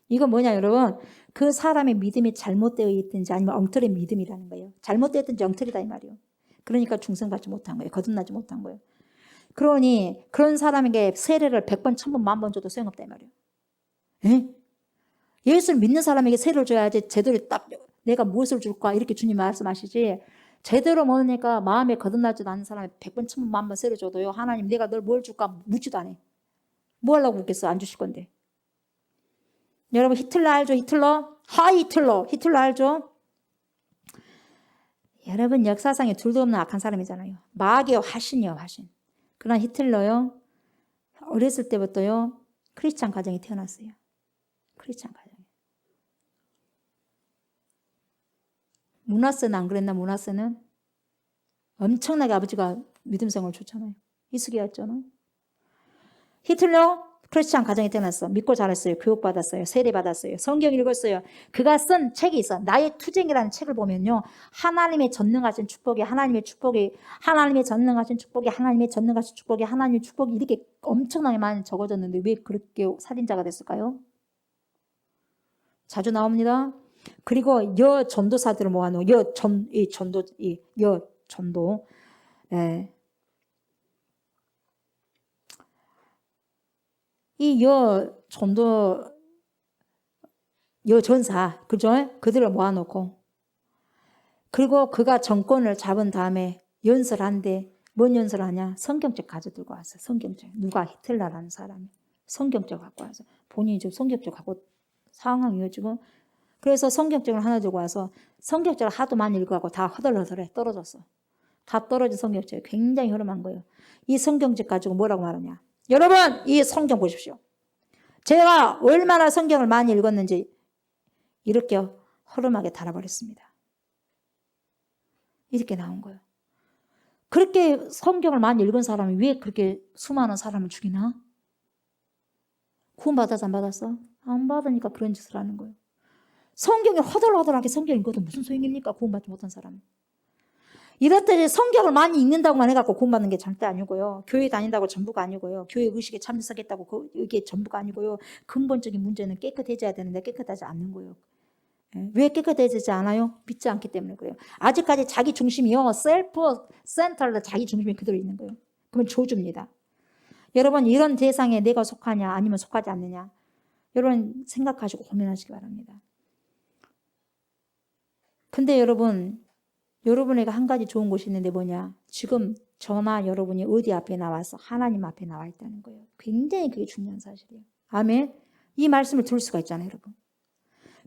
이건 뭐냐 여러분? 그 사람의 믿음이 잘못되어 있든지 아니면 엉터리의 믿음이라는 거예요. 잘못되어 있든지 엉터리다 이 말이에요. 그러니까 중생받지 못한 거예요. 거듭나지 못한 거예요. 그러니 그런 사람에게 세례를 100번, 1000번, 10,000번 줘도 소용없다 이 말이에요. 에? 예수를 믿는 사람에게 세례를 줘야지 제대로 딱 내가 무엇을 줄까 이렇게 주님 말씀하시지 제대로 모르니까 마음에 거듭나지도 않는 사람에 100번, 1000번, 10,000번 세례 줘도요. 하나님 내가 널 뭘 줄까 묻지도 않아. 뭐 하려고 그랬겠어? 안 주실 건데. 여러분 히틀러 알죠? 히틀러? 히틀러 알죠? 여러분 역사상에 둘도 없는 악한 사람이잖아요. 마귀의 화신이요 화신. 그러나 히틀러요 어렸을 때부터요 크리스찬 가정에 태어났어요. 크리스찬 가정에. 문하세는 안 그랬나? 문하세는 엄청나게 아버지가 믿음생활을 줬잖아요. 이스기였잖아요. 히틀러 크리스찬 가정에 태어났어. 믿고 자랐어요. 교육받았어요. 세례받았어요. 성경 읽었어요. 그가 쓴 책이 있어. 나의 투쟁이라는 책을 보면요. 하나님의 전능하신 축복이 하나님의 전능하신 축복이 하나님의 축복이 이렇게 엄청나게 많이 적어졌는데 왜 그렇게 살인자가 됐을까요? 자주 나옵니다. 그리고 여 전도사들을 모아놓은 전도 이 전사, 그죠? 그들을 모아놓고, 그리고 그가 정권을 잡은 다음에 연설한데, 뭔 연설을 하냐? 성경책 가져들고 왔어. 성경책. 누가? 히틀러라는 사람이. 성경책 갖고 와서. 본인이 지금 성경책 갖고 상황이에요, 지금. 그래서 성경책을 하나 들고 와서 성경책을 하도 많이 읽어갖고 다 허덜허덜해. 떨어졌어. 다 떨어진 성경책. 굉장히 흐름한 거예요. 이 성경책 가지고 뭐라고 말하냐? 여러분 이 성경 보십시오. 제가 얼마나 성경을 많이 읽었는지 이렇게 허름하게 달아버렸습니다. 이렇게 나온 거예요. 그렇게 성경을 많이 읽은 사람이 왜 그렇게 수많은 사람을 죽이나? 구원받아서 안 받았어? 안 받으니까 그런 짓을 하는 거예요. 성경이 허덜허덜하게 성경 읽어도 무슨 소용입니까? 구원받지 못한 사람은. 이렇듯이 성경을 많이 읽는다고만 해갖고 구원받는 게 절대 아니고요. 교회 다닌다고 전부가 아니고요. 교회 의식에 참석했다고 이게 전부가 아니고요. 근본적인 문제는 깨끗해져야 되는데 깨끗하지 않는 거예요. 왜 깨끗해지지 않아요? 믿지 않기 때문에 그래요. 아직까지 자기 중심이요. 셀프 센터로 자기 중심이 그대로 있는 거예요. 그러면 저주입니다. 여러분 이런 대상에 내가 속하냐 아니면 속하지 않느냐. 여러분 생각하시고 고민하시기 바랍니다. 근데 여러분에게 한 가지 좋은 것이 있는데 뭐냐? 지금 저나 여러분이 어디 앞에 나와서 하나님 앞에 나와 있다는 거예요. 굉장히 그게 중요한 사실이에요. 아멘. 이 말씀을 들을 수가 있잖아요, 여러분.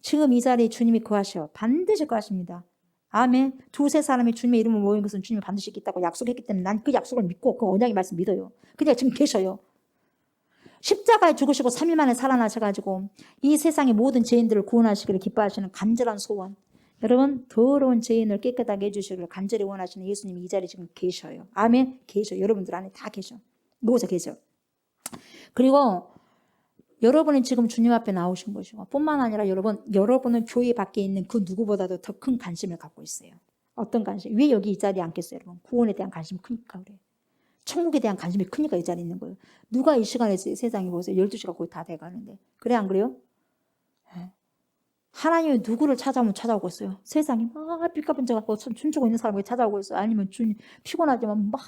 지금 이 자리에 주님이 거하셔. 반드시 거하십니다. 아멘. 두세 사람이 주님의 이름을 모인 것은 주님이 반드시 있다고 약속했기 때문에 난 그 약속을 믿고 그 언약의 말씀 믿어요. 그냥 지금 계셔요. 십자가에 죽으시고 3일 만에 살아나셔가지고 이 세상의 모든 죄인들을 구원하시기를 기뻐하시는 간절한 소원. 여러분 더러운 죄인을 깨끗하게 해주시기를 간절히 원하시는 예수님이 이 자리에 지금 계셔요. 아멘. 계셔. 여러분들 안에 다 계셔. 누구서 계셔. 그리고 여러분이 지금 주님 앞에 나오신 것이고 뿐만 아니라 여러분은 교회 밖에 있는 그 누구보다도 더 큰 관심을 갖고 있어요. 어떤 관심? 왜 여기 이 자리에 앉겠어요, 여러분? 구원에 대한 관심이 크니까 그래. 천국에 대한 관심이 크니까 이 자리에 있는 거예요. 누가 이 시간에 세상에 보세요. 12시가 거의 다 돼가는데. 그래 안 그래요? 하나님이 누구를 찾아오면 찾아오고 있어요. 세상에 막 삐까뻔쩍 갖고 춤추고 있는 사람이 찾아오고 있어요. 아니면 주님 피곤하지만 막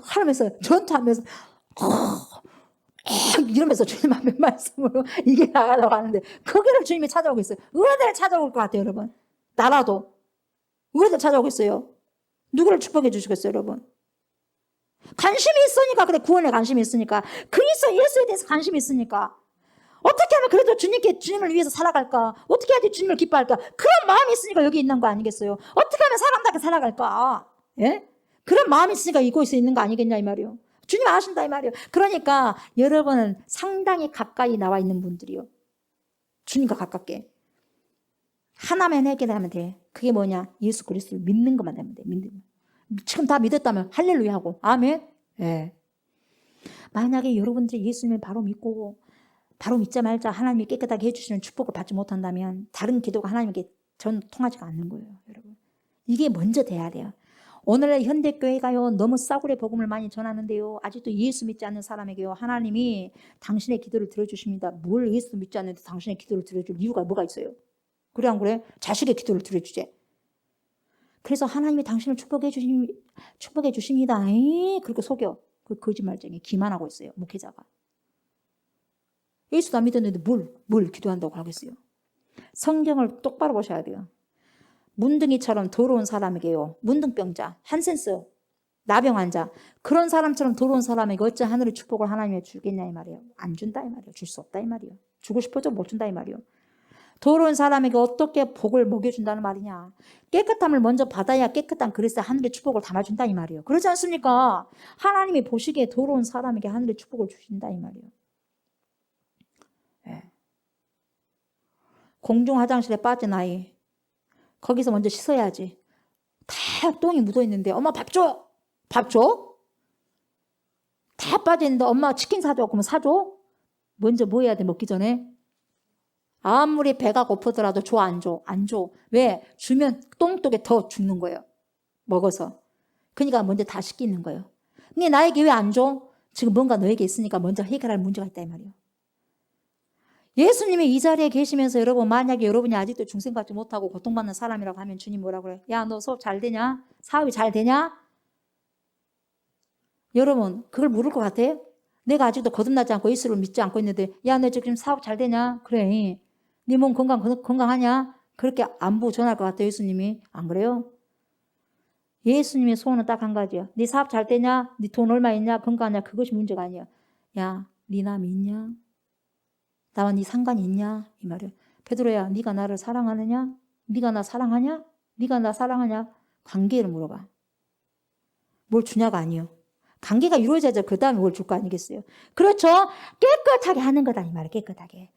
하면서 전투하면서 이러면서 주님 앞에 말씀으로 이게 나가려고 하는데 거기를 주님이 찾아오고 있어요. 의뢰들 찾아올 것 같아요, 여러분. 나라도 의뢰들 찾아오고 있어요. 누구를 축복해 주시겠어요, 여러분? 관심이 있으니까 그래. 구원에 관심이 있으니까 그리스도 예수에 대해서 관심이 있으니까 어떻게 하면 그래도 주님을 위해서 살아갈까? 어떻게 해야지 주님을 기뻐할까? 그런 마음이 있으니까 여기 있는 거 아니겠어요? 어떻게 하면 사람답게 살아갈까? 예? 그런 마음이 있으니까 이곳에 있는 거 아니겠냐 이 말이요. 주님 아신다 이 말이요. 그러니까 여러분은 상당히 가까이 나와 있는 분들이요. 주님과 가깝게. 하나만 해결하면 돼. 그게 뭐냐? 예수 그리스도를 믿는 것만 되면 돼. 지금 다 믿었다면 할렐루야 하고 아멘. 예. 만약에 여러분들이 예수님을 바로 믿자마자 하나님이 깨끗하게 해주시는 축복을 받지 못한다면 다른 기도가 하나님께 전 통하지가 않는 거예요, 여러분. 이게 먼저 돼야 돼요. 오늘날 현대교회가요 너무 싸구려 복음을 많이 전하는데요 아직도 예수 믿지 않는 사람에게요 하나님이 당신의 기도를 들어주십니다. 뭘 예수 믿지 않는데 당신의 기도를 들어줄 이유가 뭐가 있어요? 그래 안 그래? 자식의 기도를 들어주지. 그래서 하나님이 당신을 축복해 주십니다. 그렇게 속여. 그 거짓말쟁이 기만하고 있어요, 목회자가. 예수도 안 믿었는데 뭘 기도한다고 하겠어요? 성경을 똑바로 보셔야 돼요. 문둥이처럼 더러운 사람에게요. 문둥병자, 한센스, 나병 환자 그런 사람처럼 더러운 사람에게 어찌 하늘의 축복을 하나님이 주겠냐 이 말이에요. 안 준다 이 말이에요. 줄 수 없다 이 말이에요. 주고 싶어도 못 준다 이 말이에요. 더러운 사람에게 어떻게 복을 먹여준다는 말이냐. 깨끗함을 먼저 받아야 깨끗한 그릇에 하늘의 축복을 담아준다 이 말이에요. 그렇지 않습니까? 하나님이 보시기에 더러운 사람에게 하늘의 축복을 주신다 이 말이에요. 네. 공중 화장실에 빠진 아이 거기서 먼저 씻어야지. 다 똥이 묻어있는데 엄마 밥 줘. 밥 줘? 다 빠져있는데 엄마 치킨 사줘. 그러면 사줘? 먼저 뭐 해야 돼 먹기 전에? 아무리 배가 고프더라도 줘 안 줘? 안 줘. 왜? 주면 똥독에 더 죽는 거예요. 먹어서. 그러니까 먼저 다 시키는 거예요. 근데 나에게 왜 안 줘? 지금 뭔가 너에게 있으니까 먼저 해결할 문제가 있다 이 말이에요. 예수님이 이 자리에 계시면서 여러분 만약에 여러분이 아직도 중생받지 못하고 고통받는 사람이라고 하면 주님 뭐라고 그래요? 야, 너 수업 잘 되냐? 사업이 잘 되냐? 여러분 그걸 물을 것 같아요? 내가 아직도 거듭나지 않고 예수를 믿지 않고 있는데 야, 너 지금 사업 잘 되냐? 그래. 네 몸 건강하냐? 그렇게 안부 전할 것 같아요, 예수님이. 안 그래요? 예수님의 소원은 딱 한 가지야. 네 사업 잘 되냐? 네 돈 얼마 있냐? 건강하냐? 그것이 문제가 아니야. 야, 네 나 믿냐? 나와 네 상관이 있냐? 이 말이야. 베드로야, 네가 나를 사랑하느냐? 네가 나 사랑하냐? 네가 나 사랑하냐? 관계를 물어봐. 뭘 주냐가 아니요. 관계가 이루어져야죠. 그 다음에 뭘 줄 거 아니겠어요? 그렇죠? 깨끗하게 하는 거다 이 말이야. 깨끗하게.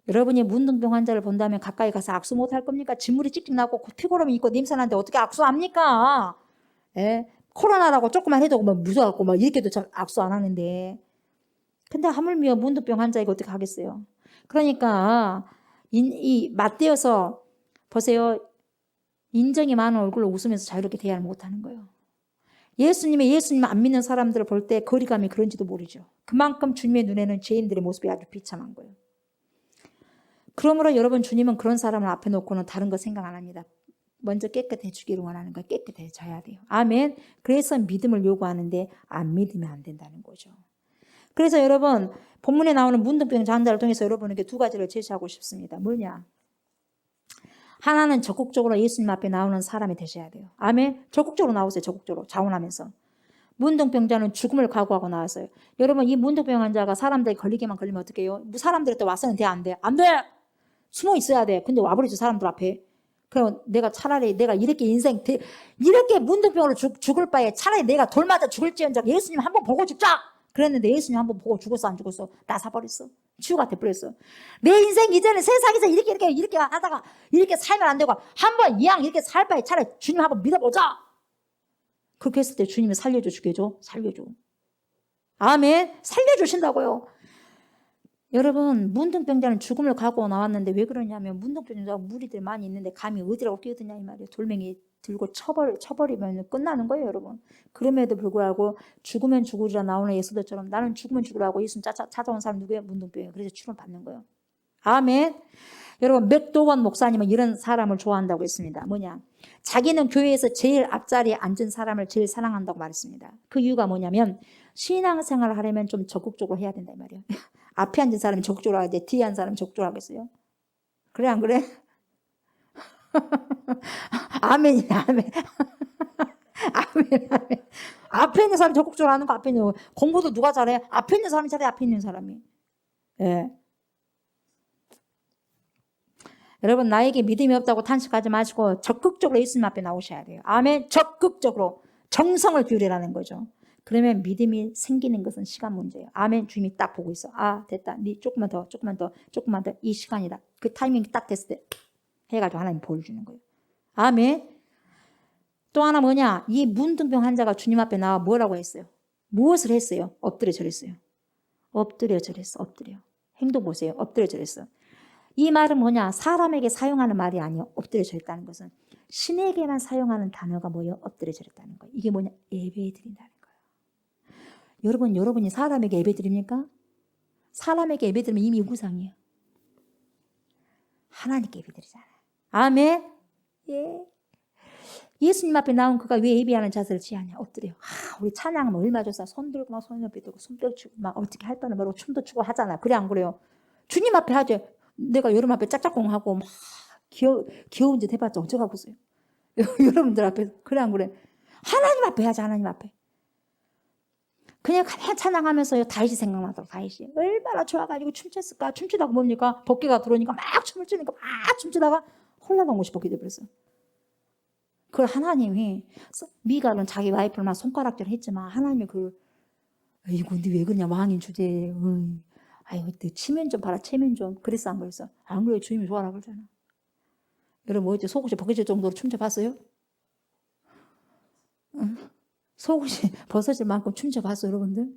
여러분이 문둥병 환자를 본다면 가까이 가서 악수 못 할 겁니까? 진물이 찍찍 나고 피고름이 있고 냄새나는데 어떻게 악수합니까? 예? 코로나라고 조금만 해도 막 무서워갖고 막 이렇게도 잘 악수 안 하는데. 근데 하물며 문둥병 환자에게 어떻게 하겠어요? 그러니까 이 맞대어서 보세요. 인정이 많은 얼굴로 웃으면서 자유롭게 대화를 못하는 거예요. 예수님 안 믿는 사람들을 볼 때 거리감이 그런지도 모르죠. 그만큼 주님의 눈에는 죄인들의 모습이 아주 비참한 거예요. 그러므로 여러분 주님은 그런 사람을 앞에 놓고는 다른 거 생각 안 합니다. 먼저 깨끗해지기를 원하는 거예요. 깨끗해져야 돼요. 아멘. 그래서 믿음을 요구하는데 안 믿으면 안 된다는 거죠. 그래서 여러분 본문에 나오는 문둥병자 환자를 통해서 여러분에게 두 가지를 제시하고 싶습니다. 뭐냐? 하나는 적극적으로 예수님 앞에 나오는 사람이 되셔야 돼요. 아멘. 적극적으로 나오세요. 적극적으로 자원하면서. 문둥병자는 죽음을 각오하고 나왔어요. 여러분 이 문둥병 환자가 사람들이 걸리게만 걸리면 어떻게 해요? 사람들한테 와서는 돼? 안 돼? 안 돼! 숨어 있어야 돼. 근데 와버리죠 사람들 앞에. 그럼 내가 차라리 내가 이렇게 이렇게 문둥병으로 죽을 바에 차라리 내가 돌 맞아 죽을지언정 예수님 한번 보고 죽자! 그랬는데 예수님 한번 보고 죽었어 안 죽었어? 나사버렸어. 치유가 돼버렸어. 내 인생 이제는 세상에서 이렇게 하다가 이렇게 살면 안 되고 한번 이왕 이렇게 살 바에 차라리 주님 한번 믿어보자. 그렇게 했을 때 주님이 살려줘 주겠죠? 살려줘. 아멘. 살려주신다고요. 여러분, 문둥병자는 죽음을 각오하고 나왔는데 왜 그러냐면 문둥병자가 무리들 많이 있는데 감히 어디라고 뛰어드냐 이 말이에요. 돌멩이 들고 쳐버리면 끝나는 거예요, 여러분. 그럼에도 불구하고 죽으면 죽으리라 나오는 예수들처럼 나는 죽으면 죽으라고 예수님 찾아온 사람 누구예요? 문둥병이에요. 그래서 치료 받는 거예요. 아멘. 여러분, 맥도원 목사님은 이런 사람을 좋아한다고 했습니다. 뭐냐? 자기는 교회에서 제일 앞자리에 앉은 사람을 제일 사랑한다고 말했습니다. 그 이유가 뭐냐면 신앙생활을 하려면 좀 적극적으로 해야 된다 이 말이에요. 앞에 앉은 사람이 적극적으로 하는데 뒤에 앉은 사람이 적극적으로 하겠어요? 그래 안 그래? 아멘이네 아멘. 아멘 아멘. 앞에 있는 사람이 적극적으로 하는 거 앞에 있는 거. 공부도 누가 잘해? 앞에 있는 사람이 잘해 앞에 있는 사람이. 예. 여러분 나에게 믿음이 없다고 탄식하지 마시고 적극적으로 예수님 앞에 나오셔야 돼요. 아멘. 적극적으로 정성을 기울이라는 거죠. 그러면 믿음이 생기는 것은 시간 문제예요. 아멘. 주님이 딱 보고 있어. 아 됐다. 네 조금만 더 이 시간이다. 그 타이밍이 딱 됐을 때 해가지고 하나님 보여주는 거예요. 아멘. 또 하나 뭐냐? 이 문둥병 환자가 주님 앞에 나와 뭐라고 했어요? 무엇을 했어요? 엎드려 절했어요. 엎드려 절했어. 엎드려. 행동 보세요. 엎드려 절했어. 이 말은 뭐냐? 사람에게 사용하는 말이 아니에요. 엎드려 절했다는 것은 신에게만 사용하는 단어가 뭐예요? 엎드려 절했다는 거예요. 이게 뭐냐? 예배 드린다는 거예요. 여러분이 사람에게 예배 드립니까? 사람에게 예배 드리면 이미 우상이에요. 하나님께 예배 드리잖아요. 아멘. 예. 예수님 앞에 나온 그가 왜 예배하는 자세를 취하냐? 엎드려. 우리 찬양하면 얼마 줬어? 손 들고 막 손 옆에 들고 손뼉 치고 막 어떻게 할 바는 모르고 춤도 추고 하잖아. 그래 안 그래요? 주님 앞에 하죠. 내가 여러분 앞에 짝짝꿍하고 막 귀여운 짓 해봤자 어쩌겠어요? 여러분들 앞에 그래 안 그래? 하나님 앞에 하자. 하나님 앞에. 그냥 가만히 찬양하면서요. 다윗이 생각나더라고. 다윗이 얼마나 좋아가지고 춤췄을까? 춤추다가 뭡니까? 법궤가 들어오니까 막 춤을 추니까 막 춤추다가 홀라당 곳이 법궤 돼버렸어요. 그걸 하나님이 미갈은 자기 와이프를 막 손가락질 했지만 하나님이 아이고 근데 왜 그러냐 왕인 주제에 아이고 치면 좀 봐라 체면 좀 그랬어 안 그랬어? 안 그래요. 주님이 좋아라 그러잖아. 여러분 뭐 이제 속옷이 벗겨질 정도로 춤춰봤어요? 응? 속옷이 벗어질 만큼 춤춰봤어 여러분들?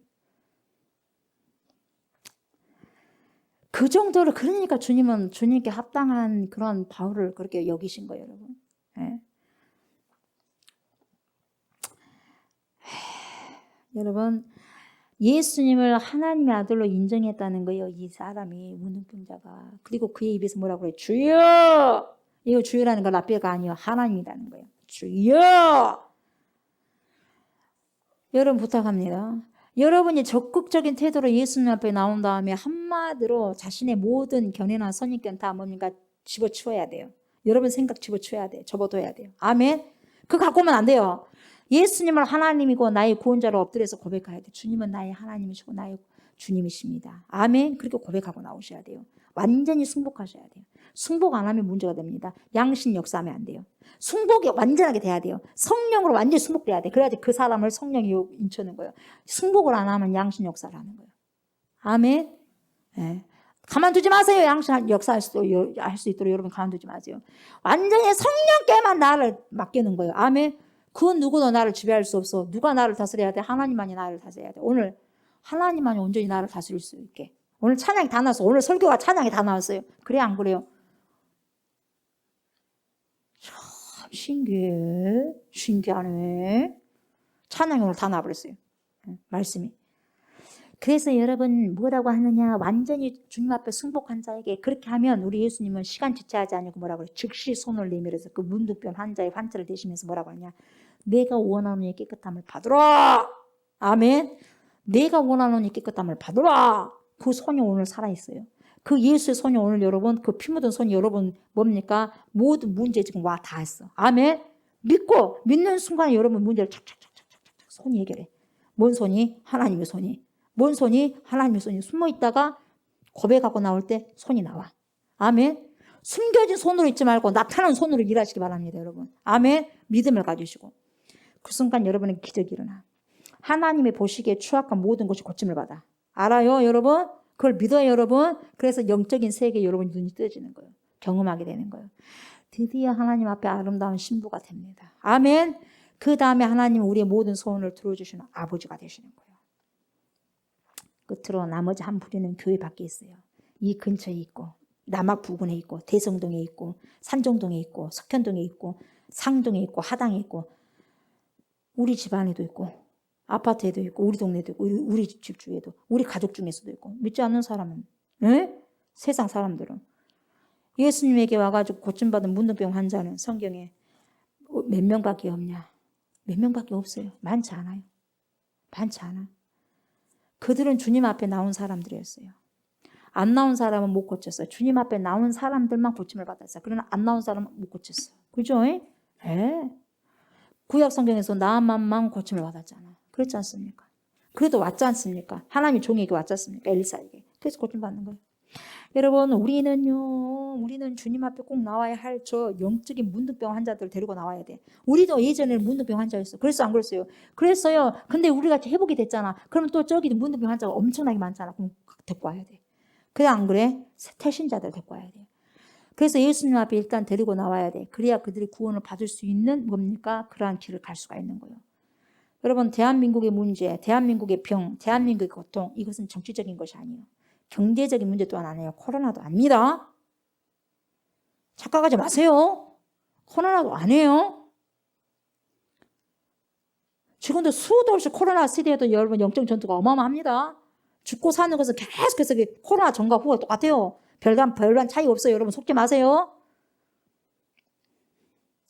그 정도로 그러니까 주님은 주님께 합당한 그런 바울을 그렇게 여기신 거예요 여러분. 네. 여러분 예수님을 하나님의 아들로 인정했다는 거예요. 이 사람이 문둥병자가. 그리고 그의 입에서 뭐라고 그래요? 주여! 이거 주여라는 건 라비가 아니에요. 하나님이라는 거예요. 주여! 여러분 부탁합니다. 여러분이 적극적인 태도로 예수님 앞에 나온 다음에 한마디로 자신의 모든 견해나 선입견 다 뭡니까? 집어치워야 돼요. 여러분 생각 집어치워야 돼요. 접어둬야 돼요. 아멘? 그거 갖고 오면 안 돼요. 예수님을 하나님이고 나의 구원자로 엎드려서 고백해야 돼요. 주님은 나의 하나님이시고 나의 주님이십니다. 아멘. 그렇게 고백하고 나오셔야 돼요. 완전히 승복하셔야 돼요. 승복 안 하면 문제가 됩니다. 양심 역사하면 안 돼요. 승복이 완전하게 돼야 돼요. 성령으로 완전히 승복돼야 돼. 그래야지 그 사람을 성령이 인쳐는 거예요. 승복을 안 하면 양심 역사를 하는 거예요. 아멘. 네. 가만두지 마세요. 양심 역사할 수 있도록 여러분 가만두지 마세요. 완전히 성령께만 나를 맡기는 거예요. 아멘. 그 누구도 나를 지배할 수 없어. 누가 나를 다스려야 돼? 하나님만이 나를 다스려야 돼. 오늘 하나님만이 온전히 나를 다스릴 수 있게. 오늘 찬양이 다 나왔어. 오늘 설교가 찬양이 다 나왔어요. 그래 안 그래요? 참 신기해. 신기하네. 찬양이 오늘 다 나와버렸어요. 말씀이. 그래서 여러분 뭐라고 하느냐? 완전히 주님 앞에 승복한 자에게 그렇게 하면 우리 예수님은 시간 지체하지 않고 뭐라고 그래요? 즉시 손을 내밀어서 그 문둥병 환자의 환자를 대시면서 뭐라고 하냐? 내가 원하는 이 깨끗함을 받으라. 아멘. 내가 원하는 이 깨끗함을 받으라. 그 손이 오늘 살아있어요. 그 예수의 손이 오늘 여러분 그 피 묻은 손이 여러분 뭡니까? 모든 문제 지금 와 닿았어. 아멘. 믿는 순간에 여러분 문제를 착착착착착 손이 해결해. 뭔 손이? 하나님의 손이. 뭔 손이? 하나님의 손이. 숨어있다가 고백하고 나올 때 손이 나와. 아멘. 숨겨진 손으로 있지 말고 나타난 손으로 일하시기 바랍니다 여러분. 아멘. 믿음을 가지시고 그 순간 여러분의 기적이 일어나. 하나님의 보시기에 추악한 모든 것이 고침을 받아. 알아요 여러분? 그걸 믿어요, 여러분. 그래서 영적인 세계에 여러분 눈이 뜨지는 거예요. 경험하게 되는 거예요. 드디어 하나님 앞에 아름다운 신부가 됩니다. 아멘. 그 다음에 하나님은 우리의 모든 소원을 들어주시는 아버지가 되시는 거예요. 끝으로 나머지 한 부류는 교회 밖에 있어요. 이 근처에 있고 남학 부근에 있고 대성동에 있고 산정동에 있고 석현동에 있고 상동에 있고 하당에 있고 우리 집안에도 있고 아파트에도 있고 우리 동네도 있고 우리 집 주위에도 우리 가족 중에서도 있고 믿지 않는 사람은 세상 사람들은 예수님에게 와가지고 고침받은 문둥병 환자는 성경에 몇 명밖에 없냐? 몇 명밖에 없어요. 많지 않아요. 많지 않아. 그들은 주님 앞에 나온 사람들이었어요. 안 나온 사람은 못 고쳤어요. 주님 앞에 나온 사람들만 고침을 받았어요. 그러나 안 나온 사람은 못 고쳤어요. 그죠? 구약 성경에서 나만만 고침을 받았잖아. 그렇지 않습니까? 그래도 왔지 않습니까? 하나님이 종에게 왔지 않습니까? 엘리사에게. 그래서 고침 받는 거예요. 여러분, 우리는 주님 앞에 꼭 나와야 할 저 영적인 문둥병 환자들 데리고 나와야 돼. 우리도 예전에 문둥병 환자였어. 그랬어, 안 그랬어요? 그랬어요. 근데 우리가 회복이 됐잖아. 그러면 또 저기 문둥병 환자가 엄청나게 많잖아. 그럼 데리고 와야 돼. 그래, 안 그래? 태신자들 데리고 와야 돼. 그래서 예수님 앞에 일단 데리고 나와야 돼. 그래야 그들이 구원을 받을 수 있는 뭡니까? 그러한 길을 갈 수가 있는 거예요. 여러분, 대한민국의 문제, 대한민국의 병, 대한민국의 고통, 이것은 정치적인 것이 아니에요. 경제적인 문제 또한 아니에요. 코로나도 아닙니다. 착각하지 마세요. 코로나도 아니에요. 지금도 수도 없이 코로나 시대에도 여러분 영적 전투가 어마어마합니다. 죽고 사는 것은 계속해서 코로나 전과 후가 똑같아요. 별반 차이 없어요. 여러분 속지 마세요.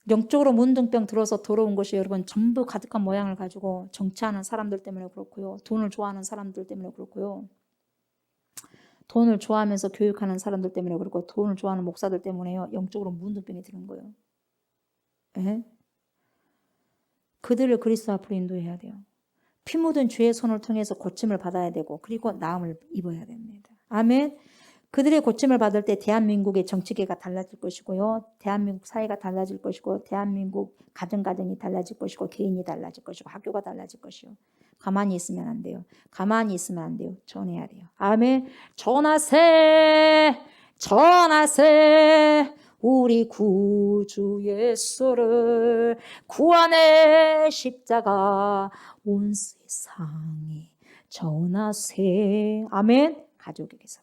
영적으로 문둥병 들어서 더러운 것이 여러분 전부 가득한 모양을 가지고 정치하는 사람들 때문에 그렇고요. 돈을 좋아하는 사람들 때문에 그렇고요. 돈을 좋아하면서 교육하는 사람들 때문에 그렇고 돈을 좋아하는 목사들 때문에요. 영적으로 문둥병이 드는 거예요. 그들을 그리스도 앞으로 인도해야 돼요. 피 묻은 주의 손을 통해서 고침을 받아야 되고 그리고 나음을 입어야 됩니다. 아멘. 그들의 고침을 받을 때 대한민국의 정치계가 달라질 것이고요. 대한민국 사회가 달라질 것이고 대한민국 가정이 달라질 것이고 개인이 달라질 것이고 학교가 달라질 것이요. 가만히 있으면 안 돼요. 가만히 있으면 안 돼요. 전해야 돼요. 아멘. 전하세 전하세 우리 구주 예수를 구원의 십자가 온 세상에 전하세. 아멘. 가족에게서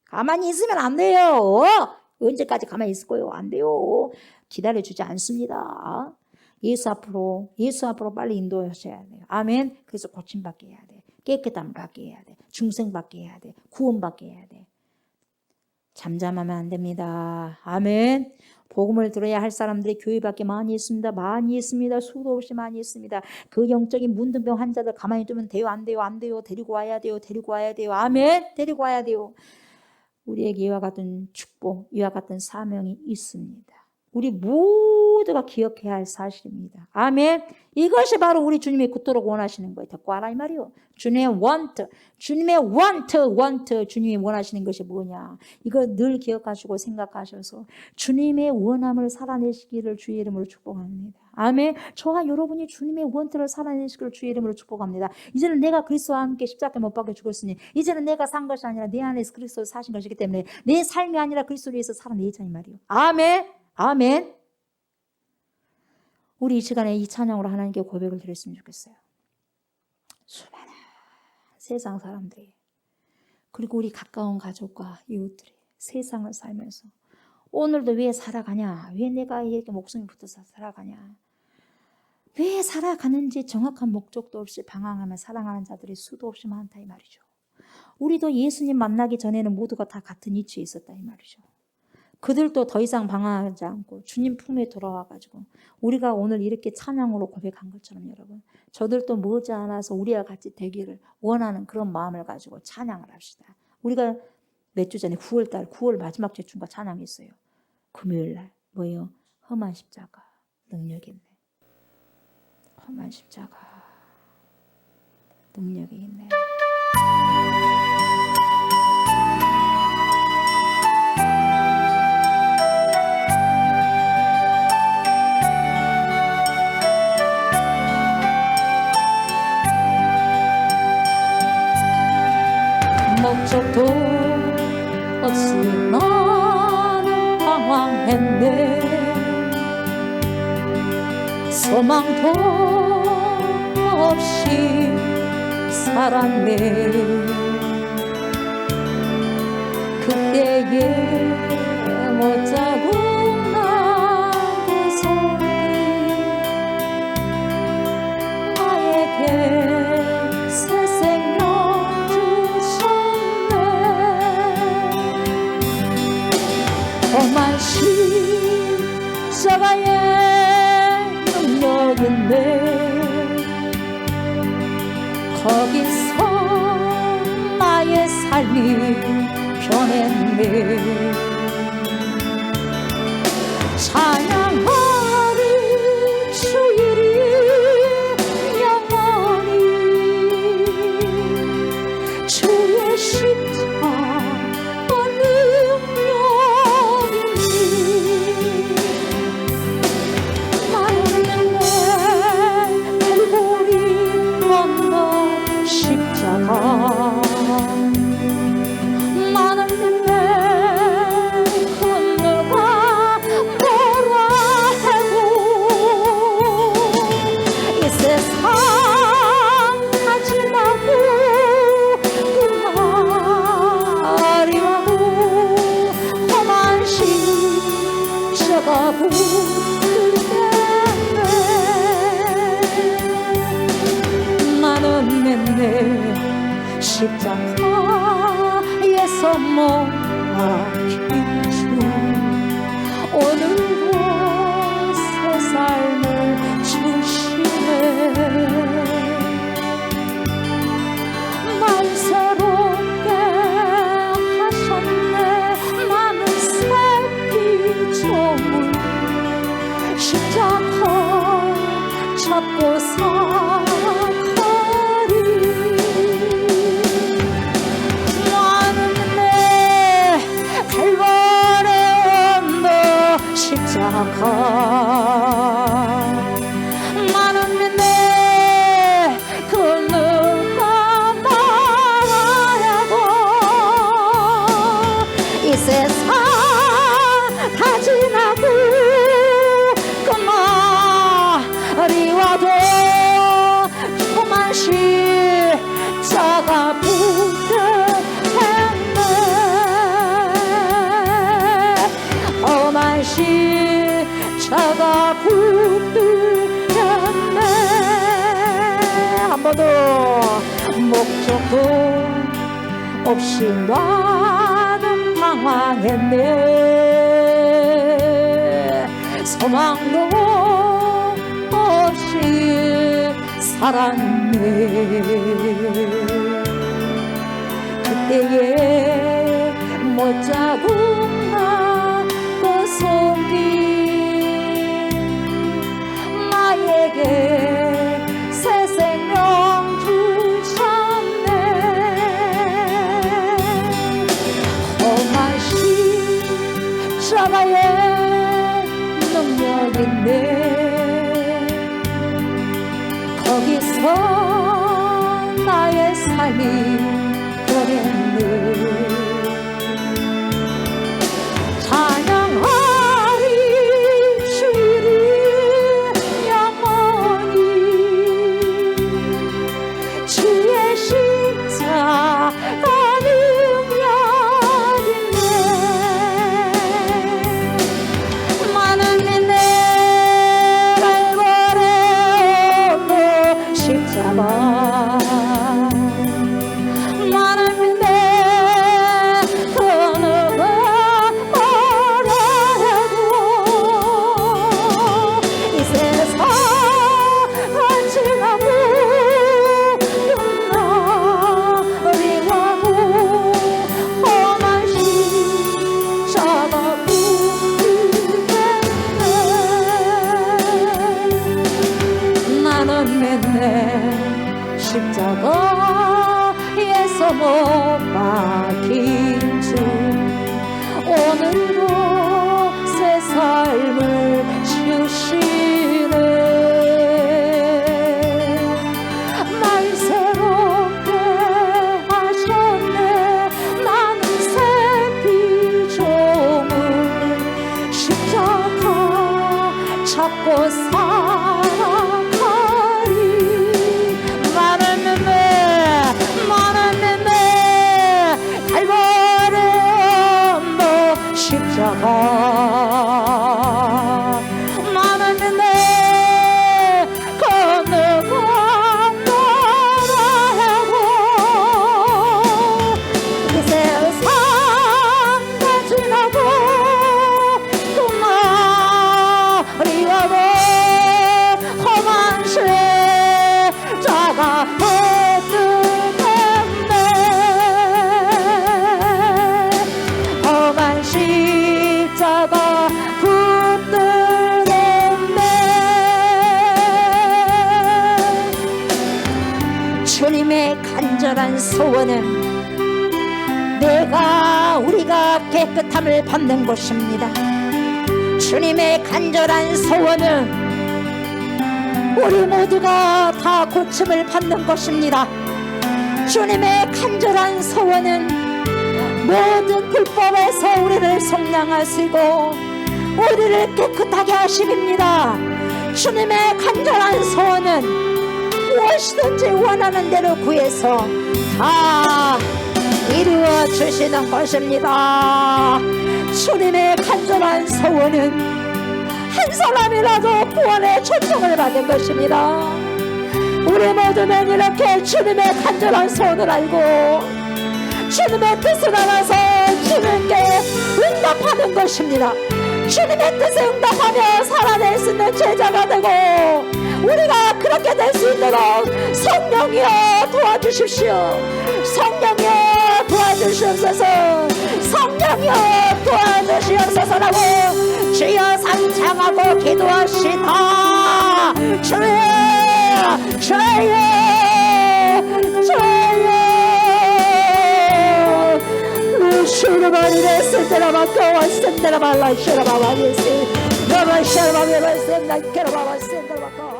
가만히 있으면 안 돼요. 언제까지 가만히 있을 거예요? 안 돼요. 기다려주지 않습니다. 예수 앞으로 빨리 인도하셔야 돼요. 아멘. 그래서 고침받게 해야 돼. 깨끗함을 받게 해야 돼. 중생받게 해야 돼. 구원받게 해야 돼. 잠잠하면 안 됩니다. 아멘. 복음을 들어야 할 사람들이 교회 밖에 많이 있습니다. 많이 있습니다. 수도 없이 많이 있습니다. 그 영적인 문둥병 환자들 가만히 두면 돼요? 안 돼요? 안 돼요? 데리고 와야 돼요. 데리고 와야 돼요. 아멘. 데리고 와야 돼요. 우리에게 이와 같은 축복, 이와 같은 사명이 있습니다. 우리 모두가 기억해야 할 사실입니다. 아멘. 이것이 바로 우리 주님이 굳도록 원하시는 거예요. 듣고 알아 이 말이요. 주님의 want, 주님이 원하시는 것이 뭐냐. 이거 늘 기억하시고 생각하셔서 주님의 원함을 살아내시기를 주의 이름으로 축복합니다. 아멘. 저와 여러분이 주님의 원트를 살아내시기를 주의 이름으로 축복합니다. 이제는 내가 그리스도와 함께 십자가에 못 박혀 죽었으니 이제는 내가 산 것이 아니라 내 안에서 그리스도 사신 것이기 때문에 내 삶이 아니라 그리스도를 위해서 살아내자 이 말이요. 아멘. 아멘. 우리 이 시간에 이 찬양으로 하나님께 고백을 드렸으면 좋겠어요. 수많은 세상 사람들이 그리고 우리 가까운 가족과 이웃들이 세상을 살면서 오늘도 왜 살아가냐? 왜 내가 이렇게 목숨이 붙어서 살아가냐? 왜 살아가는지 정확한 목적도 없이 방황하며 살아가는 자들이 수도 없이 많다 이 말이죠. 우리도 예수님 만나기 전에는 모두가 다 같은 위치에 있었다 이 말이죠. 그들도 더 이상 방황하지 않고 주님 품에 돌아와가지고 우리가 오늘 이렇게 찬양으로 고백한 것처럼 여러분 저들도 머지않아서 우리와 같이 되기를 원하는 그런 마음을 가지고 찬양을 합시다. 우리가 몇 주 전에 9월 마지막 주에 준거 찬양이 있어요. 금요일날 뭐예요? 험한 십자가 능력이 있네. 험한 십자가 능력이 있네. 목적도 없이 나는 방황했네. 소망도 없이 살았네. 그때에 못자국 나는 손이 나에게 새 생명 주셨네. 험한 십자가의 능력인데 거기서 나의 삶이 변했네. 찬양하리 주 이름 영원히. 주의 십자가 능력이니 나는 내 갈보리 건너 십자가. 나는 내 건너가 뭐라 해도 이 세상 다 지나고 끝날이 와도 험한 십자가 붙들겠네. 나는 내 십자가에서 못 박힌 주 오늘도 새 삶을 주시네. 날 새롭게 하셨네. 나는 새피 조물 십자가 잡고 살아가리. 나는 내 갈보리 언덕 십자가. 나는 내 건너가 말아야도 이 세상 다 지나고 끝날이 와도 험한 십자가 붙들겠네. 험한 십자가 붙들겠네. 한 번 더. 목적도 없이 나는 방황했네. 소망도 없이 살았네. 그때에 못자국 나는 손길 나에게 새 생명 주셨네. 험한 십자가의 능력인데 거기서 나의 삶이 변했네. 찬양하리 주 이름 영원히. 주의 십자가 능력이네. 나는 내 갈보리 언덕 십자가. 나는 내 건너가 뭐라 해도 이 세상 다 지나고 끝날이 와도 험한 십자가 붙들겠네. 나는 내 십자가에서 못 박힌 주 오늘도 새 삶을 주시네. 날 새롭게 하셨네. 살아가리. 나는 내 갈보리 너 십자가. 나는 내 건너간 나라고 이 세상 다 지나고 그날이 와도 험한 십자가 붙들겠네. 험한 십자가 붙들겠네. 주님의 간절한 소원은 우리가 깨끗함을 받는 것입니다. 주님의 간절한 소원은 우리 모두가 다 고침을 받는 것입니다. 주님의 간절한 소원은 모든 불법에서 우리를 속량하시고 우리를 깨끗하게 하십니다. 주님의 간절한 소원은 무엇이든지 원하는 대로 구해서 다 이루어 주시는 것입니다. 주님의 간절한 소원은 한 사람이라도 구원의 초청을 받은 것입니다. 우리 모두는 이렇게 주님의 간절한 소원을 알고 주님의 뜻을 알아서 주님께 응답하는 것입니다. 주님의 뜻에 응답하며 살아낼 수 있는 제자가 되고 우리가 그렇게 될 수 있도록 성령이여 도와주십시오. 성령이여 도와주시옵소서. 성령이여 도와주시옵소서라고 주여 상창하고 기도하시다. 주여 주여 주여 루시르바리레 센데라바카와 센데라발라 슈라바바리세 너바 샤라바베라 센다 케라바바 센데라바카